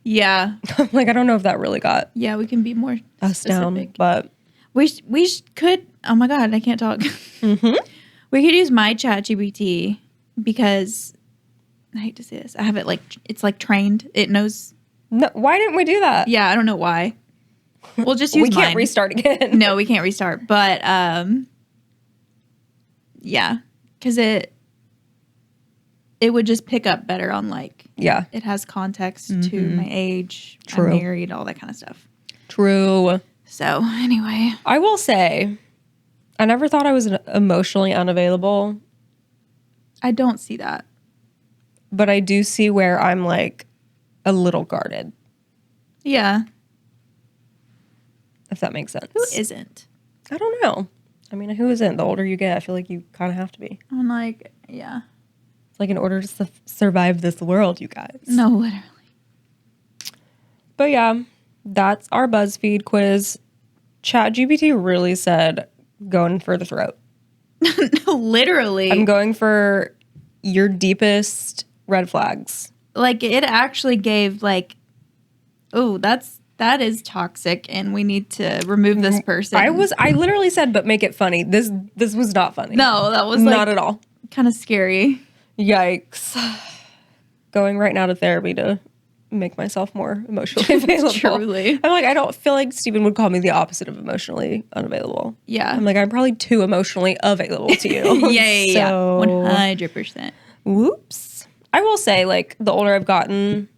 Speaker 2: Yeah.
Speaker 1: Like, I don't know if that really got
Speaker 2: Yeah, we can be more
Speaker 1: us
Speaker 2: specific.
Speaker 1: down, but...
Speaker 2: We could... Oh my God, I can't talk. We could use my ChatGPT because... I hate to say this. I have it it's like trained. It knows...
Speaker 1: No, why didn't we do that?
Speaker 2: Yeah, I don't know why. We'll just use
Speaker 1: we can't
Speaker 2: mine.
Speaker 1: restart again.
Speaker 2: No, we can't restart. But, yeah. Because it would just pick up better on
Speaker 1: Yeah.
Speaker 2: it has context to my age,
Speaker 1: True.
Speaker 2: I'm married, all that kind of stuff.
Speaker 1: True.
Speaker 2: So anyway,
Speaker 1: I will say, I never thought I was emotionally unavailable,
Speaker 2: I don't see that.
Speaker 1: but I do see where I'm like a little guarded,
Speaker 2: Yeah.
Speaker 1: if that makes sense.
Speaker 2: Who isn't?
Speaker 1: I don't know. I mean, who isn't? The older you get, I feel like you kind of have to be.
Speaker 2: I'm like, yeah.
Speaker 1: It's like in order to survive this world, you guys.
Speaker 2: No, literally.
Speaker 1: But yeah, that's our BuzzFeed quiz. ChatGPT really said going for the throat.
Speaker 2: No, literally.
Speaker 1: I'm going for your deepest red flags.
Speaker 2: Like, it actually gave oh, that is toxic and we need to remove this person.
Speaker 1: I literally said, but make it funny. This was not funny.
Speaker 2: No, that was
Speaker 1: not at all.
Speaker 2: Kind of scary.
Speaker 1: Yikes. Going right now to therapy to make myself more emotionally available.
Speaker 2: Truly.
Speaker 1: I'm like, I don't feel like Steven would call me the opposite of emotionally unavailable.
Speaker 2: Yeah.
Speaker 1: I'm like, I'm probably too emotionally available to you.
Speaker 2: Yeah. 100%.
Speaker 1: Whoops. I will say, like, the older I've gotten,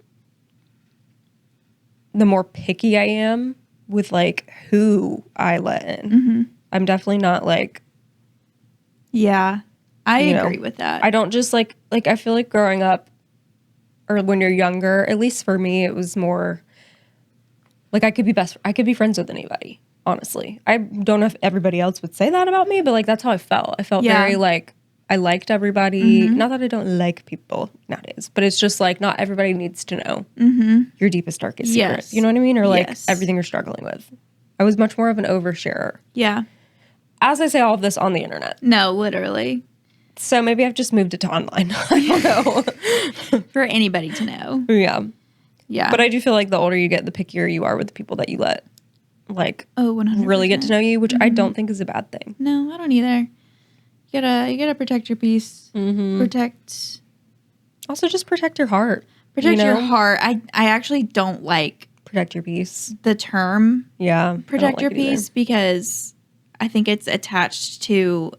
Speaker 1: the more picky I am with, like, who I let in.
Speaker 2: Mm-hmm.
Speaker 1: I'm definitely not, like...
Speaker 2: Yeah. I agree with that.
Speaker 1: I don't just, like, I feel like growing up, or when you're younger, at least for me, it was more, like, I could be friends with anybody, honestly. I don't know if everybody else would say that about me, but, like, that's how I felt. I felt very, like, I liked everybody. Mm-hmm. Not that I don't like people nowadays, but it's just, like, not everybody needs to know your deepest, darkest secrets. You know what I mean? Or, like, everything you're struggling with. I was much more of an oversharer.
Speaker 2: Yeah.
Speaker 1: As I say all of this on the internet.
Speaker 2: No, literally.
Speaker 1: So maybe I've just moved it to online. I don't know.
Speaker 2: For anybody to know.
Speaker 1: Yeah.
Speaker 2: Yeah.
Speaker 1: But I do feel like the older you get, the pickier you are with the people that you let, like,
Speaker 2: 100%.
Speaker 1: really get to know you, which I don't think is a bad thing.
Speaker 2: No, I don't either. You gotta protect your peace. Protect.
Speaker 1: Also, just protect your heart.
Speaker 2: Protect your heart. I actually don't like
Speaker 1: protect your peace.
Speaker 2: The term.
Speaker 1: Yeah.
Speaker 2: Protect your peace because I think it's attached to.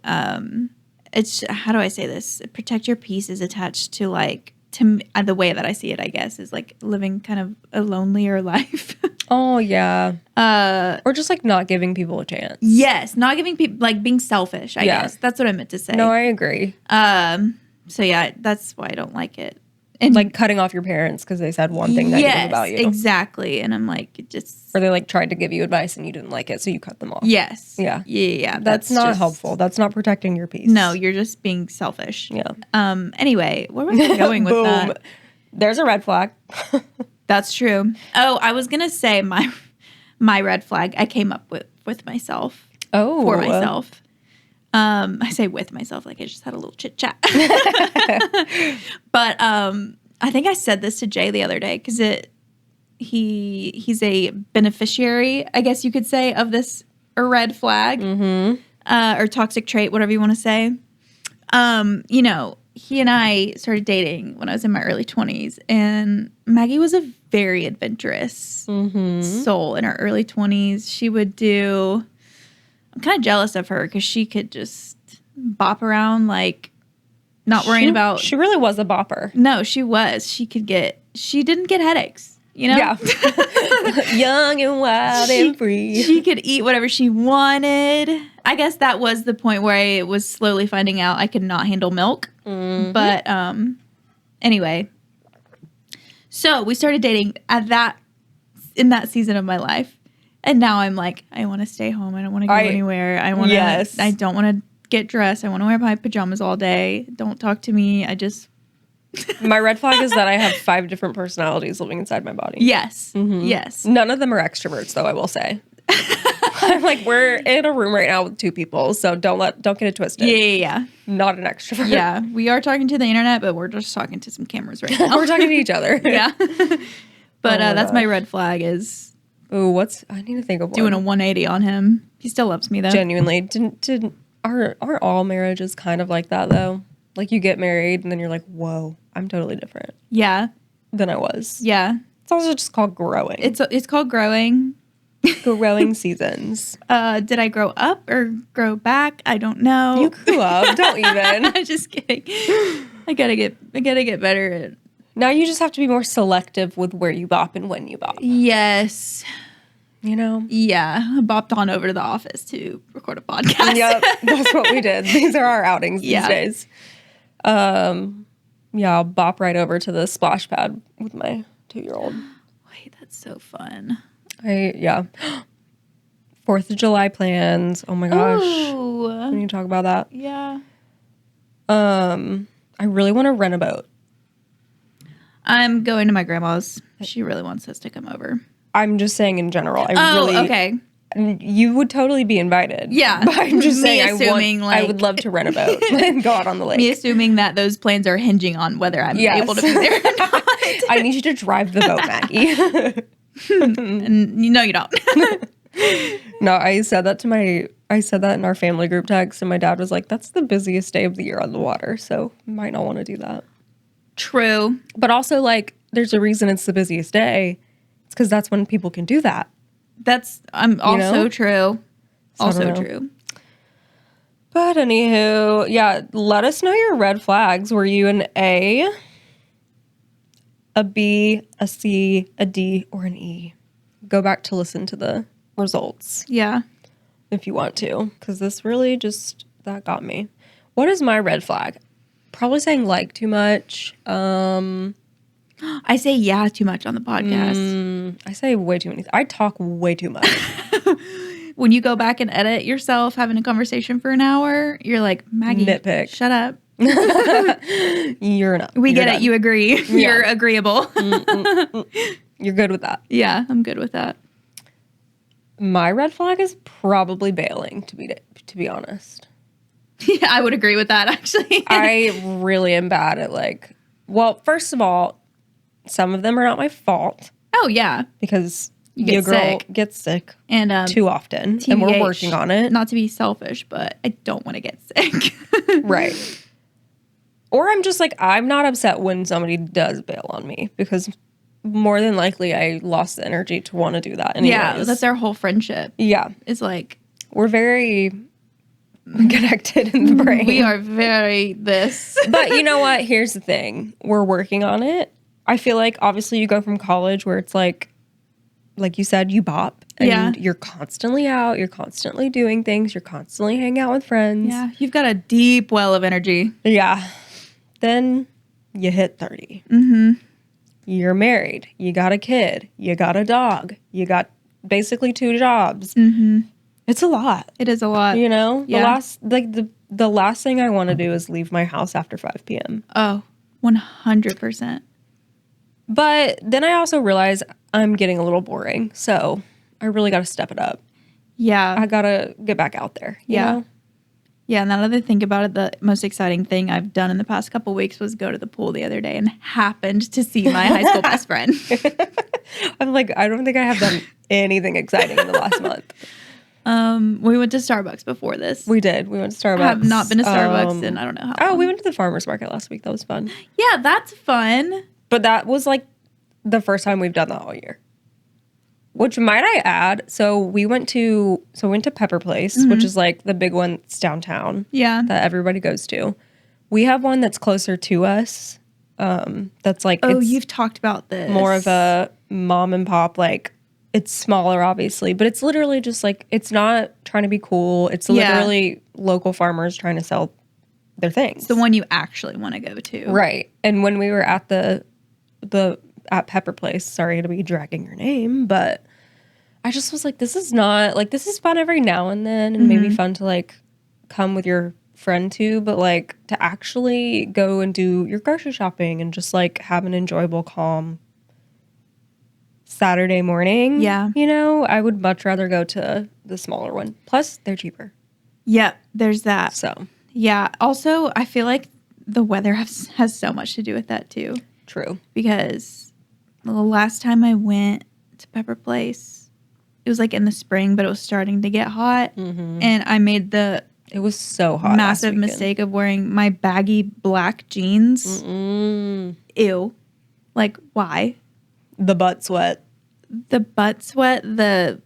Speaker 2: It's, how do I say this? Protect your peace is attached to, like, the way that I see it, I guess, is like living kind of a lonelier life.
Speaker 1: Oh, yeah. Or just, like, not giving people a chance.
Speaker 2: Yes. Not giving people, like, being selfish, I guess. That's what I meant to say.
Speaker 1: No, I agree.
Speaker 2: So, yeah, that's why I don't like it. And
Speaker 1: like cutting off your parents because they said one thing negative about you.
Speaker 2: Exactly. And I'm like, it just...
Speaker 1: Or they, like, tried to give you advice and you didn't like it, so you cut them off.
Speaker 2: Yes.
Speaker 1: Yeah.
Speaker 2: Yeah.
Speaker 1: That's not helpful. That's not protecting your peace.
Speaker 2: No, you're just being selfish.
Speaker 1: Yeah.
Speaker 2: Anyway, where was I going with that?
Speaker 1: There's a red flag.
Speaker 2: That's true. Oh, I was going to say my red flag I came up with myself.
Speaker 1: Oh.
Speaker 2: For myself. I say with myself, like I just had a little chit chat. But I think I said this to Jay the other day because he's a beneficiary, I guess you could say, of this red flag or toxic trait, whatever you want to say. You know, he and I started dating when I was in my early 20s, and Maggie was a very adventurous soul in her early 20s. She would do... I'm kind of jealous of her because she could just bop around, like, not worrying about...
Speaker 1: She really was a bopper.
Speaker 2: No, she was. She didn't get headaches, you know?
Speaker 1: Yeah. Young and wild and free.
Speaker 2: She could eat whatever she wanted. I guess that was the point where I was slowly finding out I could not handle milk. But anyway. So we started dating in that season of my life. And now I'm like, I want to stay home. I don't want to go anywhere. I don't want to get dressed. I want to wear my pajamas all day. Don't talk to me.
Speaker 1: My red flag is that I have 5 different personalities living inside my body.
Speaker 2: Yes. Yes.
Speaker 1: None of them are extroverts, though, I will say. I'm like, we're in a room right now with 2 people, so don't get it twisted.
Speaker 2: Yeah.
Speaker 1: Not an extrovert.
Speaker 2: Yeah. We are talking to the internet, but we're just talking to some cameras right now.
Speaker 1: We're talking to each other.
Speaker 2: Yeah. But that's my red flag is...
Speaker 1: Ooh, I need to think of one.
Speaker 2: Doing a 180 on him. He still loves me, though.
Speaker 1: Genuinely. Aren't all marriages kind of like that, though? Like, you get married, and then you're like, whoa, I'm totally different.
Speaker 2: Yeah.
Speaker 1: Than I was.
Speaker 2: Yeah.
Speaker 1: It's also just called growing.
Speaker 2: It's called growing.
Speaker 1: Growing seasons.
Speaker 2: Did I grow up or grow back? I don't know.
Speaker 1: You grew up. Don't even.
Speaker 2: I'm just kidding. I gotta get better at...
Speaker 1: Now you just have to be more selective with where you bop and when you bop.
Speaker 2: Yes.
Speaker 1: You know?
Speaker 2: Yeah. I bopped on over to the office to record a podcast.
Speaker 1: Yep. That's what we did. These are our outings these days. Yeah, I'll bop right over to the splash pad with my 2-year-old.
Speaker 2: Wait, that's so fun.
Speaker 1: 4th of July plans. Oh my gosh.
Speaker 2: Ooh.
Speaker 1: We need to talk about that.
Speaker 2: Yeah.
Speaker 1: I really want to rent a boat.
Speaker 2: I'm going to my grandma's. She really wants us to come over.
Speaker 1: I'm just saying in general.
Speaker 2: Okay.
Speaker 1: You would totally be invited.
Speaker 2: Yeah.
Speaker 1: But I'm just saying I would love to rent a boat and go out on the lake.
Speaker 2: Me assuming that those plans are hinging on whether I'm able to be there or not.
Speaker 1: I need you to drive the boat, Maggie.
Speaker 2: And you know you don't.
Speaker 1: No, I said that in our family group text, and my dad was like, that's the busiest day of the year on the water, so you might not want to do that.
Speaker 2: True.
Speaker 1: But also, like, there's a reason it's the busiest day. It's because that's when people can do that.
Speaker 2: That's also true. Also true.
Speaker 1: But anywho, yeah, let us know your red flags. Were you an A, a B, a C, a D, or an E? Go back to listen to the results.
Speaker 2: Yeah.
Speaker 1: If you want to. Because this really that got me. What is my red flag? Probably saying like too much.
Speaker 2: I say yeah too much on the podcast.
Speaker 1: I say way too many. I talk way too much.
Speaker 2: When you go back and edit yourself having a conversation for an hour, you're like, Maggie,
Speaker 1: nitpick.
Speaker 2: Shut up.
Speaker 1: You're not.
Speaker 2: We
Speaker 1: You're
Speaker 2: get
Speaker 1: done.
Speaker 2: it. You agree. Yeah. You're agreeable.
Speaker 1: You're good with that.
Speaker 2: Yeah, I'm good with that.
Speaker 1: My red flag is probably bailing, to be honest.
Speaker 2: Yeah, I would agree with that, actually.
Speaker 1: I really am bad at first of all, some of them are not my fault.
Speaker 2: Oh, yeah.
Speaker 1: Because
Speaker 2: your girl
Speaker 1: gets sick
Speaker 2: and
Speaker 1: too often,
Speaker 2: TBH,
Speaker 1: and we're working on it.
Speaker 2: Not to be selfish, but I don't want to get sick.
Speaker 1: Right. Or I'm just like, I'm not upset when somebody does bail on me, because more than likely I lost the energy to want to do that anyways.
Speaker 2: Yeah, that's our whole friendship.
Speaker 1: Yeah.
Speaker 2: It's like...
Speaker 1: We're very connected in the brain.
Speaker 2: We are very this.
Speaker 1: But you know what? Here's the thing. We're working on it. I feel like obviously you go from college where it's like you said, you bop. And you're constantly out. You're constantly doing things. You're constantly hanging out with friends.
Speaker 2: Yeah. You've got a deep well of energy.
Speaker 1: Yeah. Then you hit 30.
Speaker 2: Mm-hmm.
Speaker 1: You're married. You got a kid. You got a dog. You got basically 2 jobs.
Speaker 2: Mm-hmm.
Speaker 1: It's a lot.
Speaker 2: It is a lot.
Speaker 1: You know?
Speaker 2: Yeah.
Speaker 1: The last thing I want to do is leave my house after 5 p.m.
Speaker 2: Oh, 100%.
Speaker 1: But then I also realize I'm getting a little boring. So I really got to step it up.
Speaker 2: Yeah.
Speaker 1: I got to get back out there. You know?
Speaker 2: Yeah, now that I think about it, the most exciting thing I've done in the past couple weeks was go to the pool the other day and happened to see my high school best friend.
Speaker 1: I'm like, I don't think I have done anything exciting in the last month.
Speaker 2: We went to Starbucks before this.
Speaker 1: We did. We went to Starbucks.
Speaker 2: I have not been to Starbucks in I don't know how long.
Speaker 1: Oh, we went to the farmer's market last week. That was fun.
Speaker 2: Yeah, that's fun.
Speaker 1: But that was like the first time we've done that all year. Which might I add, so we went to Pepper Place, which is like the big one that's downtown.
Speaker 2: Yeah.
Speaker 1: That everybody goes to. We have one that's closer to us. That's like
Speaker 2: you've talked about this.
Speaker 1: More of a mom and pop, like it's smaller obviously, but it's literally just like it's not trying to be cool. It's literally local farmers trying to sell their things.
Speaker 2: It's the one you actually want to go to.
Speaker 1: Right. And when we were at at Pepper Place, sorry to be dragging your name, but I just was like, this is not like, this is fun every now and then and maybe fun to like come with your friend to, but like to actually go and do your grocery shopping and just like have an enjoyable, calm Saturday morning.
Speaker 2: Yeah.
Speaker 1: You know, I would much rather go to the smaller one. Plus, they're cheaper.
Speaker 2: Yep, there's that.
Speaker 1: So,
Speaker 2: yeah. Also, I feel like the weather has so much to do with that too.
Speaker 1: True.
Speaker 2: Because the last time I went to Pepper Place, it was like in the spring, but it was starting to get hot. And I made the
Speaker 1: it was so hot.
Speaker 2: Massive mistake of wearing my baggy black jeans. Ew. Like, why?
Speaker 1: The butt sweat.
Speaker 2: The butt sweat, and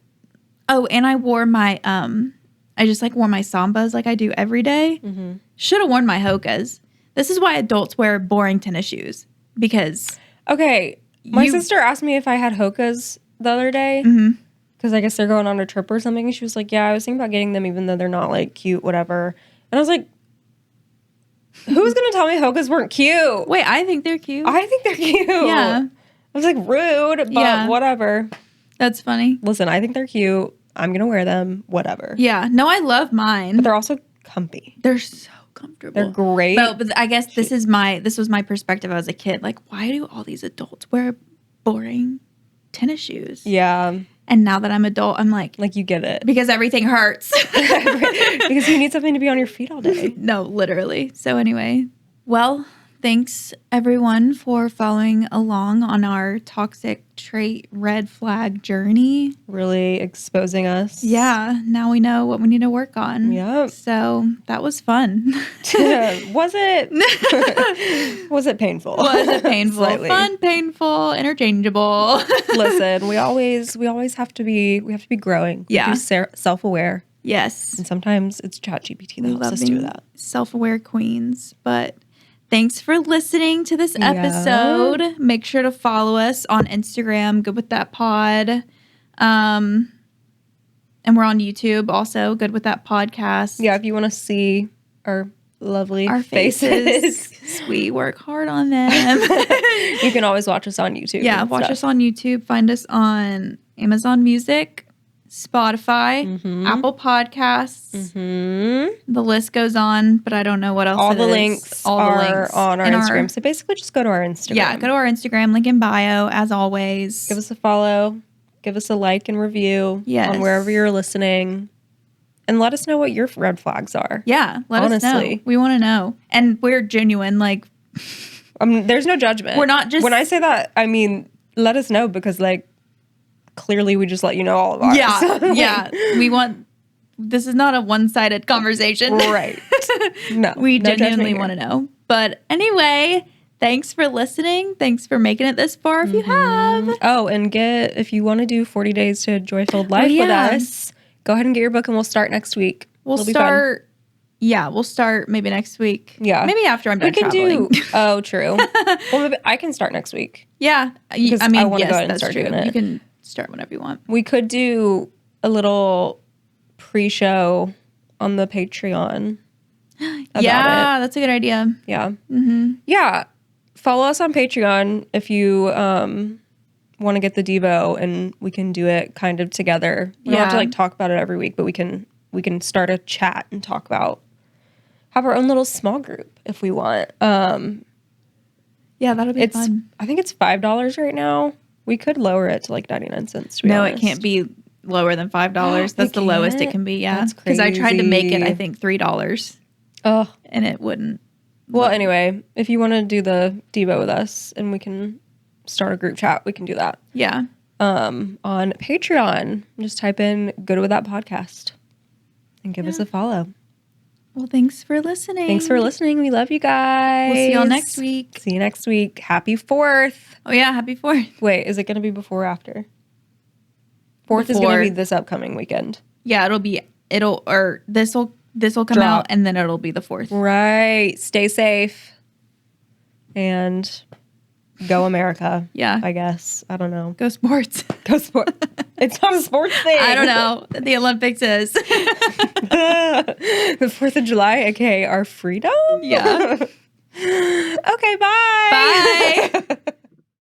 Speaker 2: I wore my, I just like wore my Sambas like I do every day. Should have worn my Hokas. This is why adults wear boring tennis shoes. Because.
Speaker 1: Okay. My sister asked me if I had Hokas the other day. Because I guess they're going on a trip or something. And she was like, yeah, I was thinking about getting them even though they're not like cute, whatever. And I was like, who's going to tell me Hokas weren't cute?
Speaker 2: Wait, I think they're cute.
Speaker 1: I think they're cute.
Speaker 2: Yeah.
Speaker 1: I was like, rude, but whatever.
Speaker 2: That's funny.
Speaker 1: Listen, I think they're cute. I'm going to wear them, whatever.
Speaker 2: Yeah. No, I love mine.
Speaker 1: But they're also comfy.
Speaker 2: They're so comfortable.
Speaker 1: They're great.
Speaker 2: But I guess this was my perspective as a kid. Like, why do all these adults wear boring tennis shoes?
Speaker 1: Yeah.
Speaker 2: And now that I'm adult, I'm like
Speaker 1: you get it.
Speaker 2: Because everything hurts.
Speaker 1: Because you need something to be on your feet all day.
Speaker 2: No, literally. So anyway, well, thanks everyone for following along on our toxic trait red flag journey.
Speaker 1: Really exposing us.
Speaker 2: Yeah. Now we know what we need to work on.
Speaker 1: Yep.
Speaker 2: So that was fun.
Speaker 1: Was it? Was it painful?
Speaker 2: Was it painful?
Speaker 1: Slightly.
Speaker 2: Fun, painful, interchangeable.
Speaker 1: Listen, we always have to be growing. We have to be self-aware.
Speaker 2: Yes.
Speaker 1: And sometimes it's ChatGPT that helps us do that.
Speaker 2: Self-aware queens, but thanks for listening to this episode. Make sure to follow us on Instagram, Good With That Pod. And we're on YouTube also, Good With That Podcast.
Speaker 1: Yeah, if you want to see our lovely faces.
Speaker 2: We work hard on them.
Speaker 1: You can always watch us on YouTube.
Speaker 2: Yeah, watch us on YouTube. Find us on Amazon Music, Spotify, Apple Podcasts. The list goes on, but I don't know what else.
Speaker 1: All the links are on our Instagram. So basically just go to our Instagram.
Speaker 2: Yeah, go to our Instagram, link in bio, as always.
Speaker 1: Give us a follow. Give us a like and review on wherever you're listening. And let us know what your red flags are.
Speaker 2: Yeah, let us know. We want to know. And we're genuine. Like,
Speaker 1: there's no judgment.
Speaker 2: We're not just...
Speaker 1: When I say that, I mean, let us know because, like, clearly we just let you know all of ours.
Speaker 2: Yeah. We want... This is not a one-sided conversation.
Speaker 1: Right. No.
Speaker 2: We genuinely want to know. But anyway, thanks for listening. Thanks for making it this far if you have.
Speaker 1: Oh, and if you want to do 40 Days to a Joy-Filled Life with us, go ahead and get your book and we'll start next week.
Speaker 2: We'll start maybe next week.
Speaker 1: Yeah.
Speaker 2: Maybe after I'm done traveling.
Speaker 1: Oh, true. Well, maybe I can start next week.
Speaker 2: Yeah.
Speaker 1: Because I want to go ahead and start doing it.
Speaker 2: You can start whenever you want.
Speaker 1: We could do a little pre-show on the Patreon.
Speaker 2: Yeah, that's a good idea.
Speaker 1: Yeah. Yeah. Follow us on Patreon if you want to get the Devo, and we can do it kind of together. We don't have to like talk about it every week, but we can start a chat and have our own little small group if we want.
Speaker 2: Yeah, that'll be fun.
Speaker 1: I think it's $5 right now. We could lower it to like 99 cents. To be honest.
Speaker 2: It can't be lower than $5. That's the lowest it can be. Yeah,
Speaker 1: That's
Speaker 2: because I tried to make it, I
Speaker 1: crazy.
Speaker 2: think $3,
Speaker 1: Oh,
Speaker 2: and it wouldn't.
Speaker 1: well, anyway, if you want to do the Devo with us and we can start a group chat, we can do that.
Speaker 2: Yeah.
Speaker 1: On Patreon, just type in Good With That Podcast and give us a follow.
Speaker 2: Well, thanks for listening.
Speaker 1: Thanks for listening. We love you guys.
Speaker 2: We'll see y'all next week.
Speaker 1: See you next week. Happy 4th.
Speaker 2: Oh, yeah. Happy 4th.
Speaker 1: Wait, is it going to be before or after? 4th is going to be this upcoming weekend.
Speaker 2: Yeah, this will come out, and then it'll be the 4th.
Speaker 1: Right. Stay safe. And go America.
Speaker 2: Yeah.
Speaker 1: I guess. I don't know.
Speaker 2: Go sports.
Speaker 1: Go sport. It's not a sports thing.
Speaker 2: I don't know. The Olympics is.
Speaker 1: The 4th of July, aka our freedom?
Speaker 2: Yeah.
Speaker 1: Okay, bye.
Speaker 2: Bye.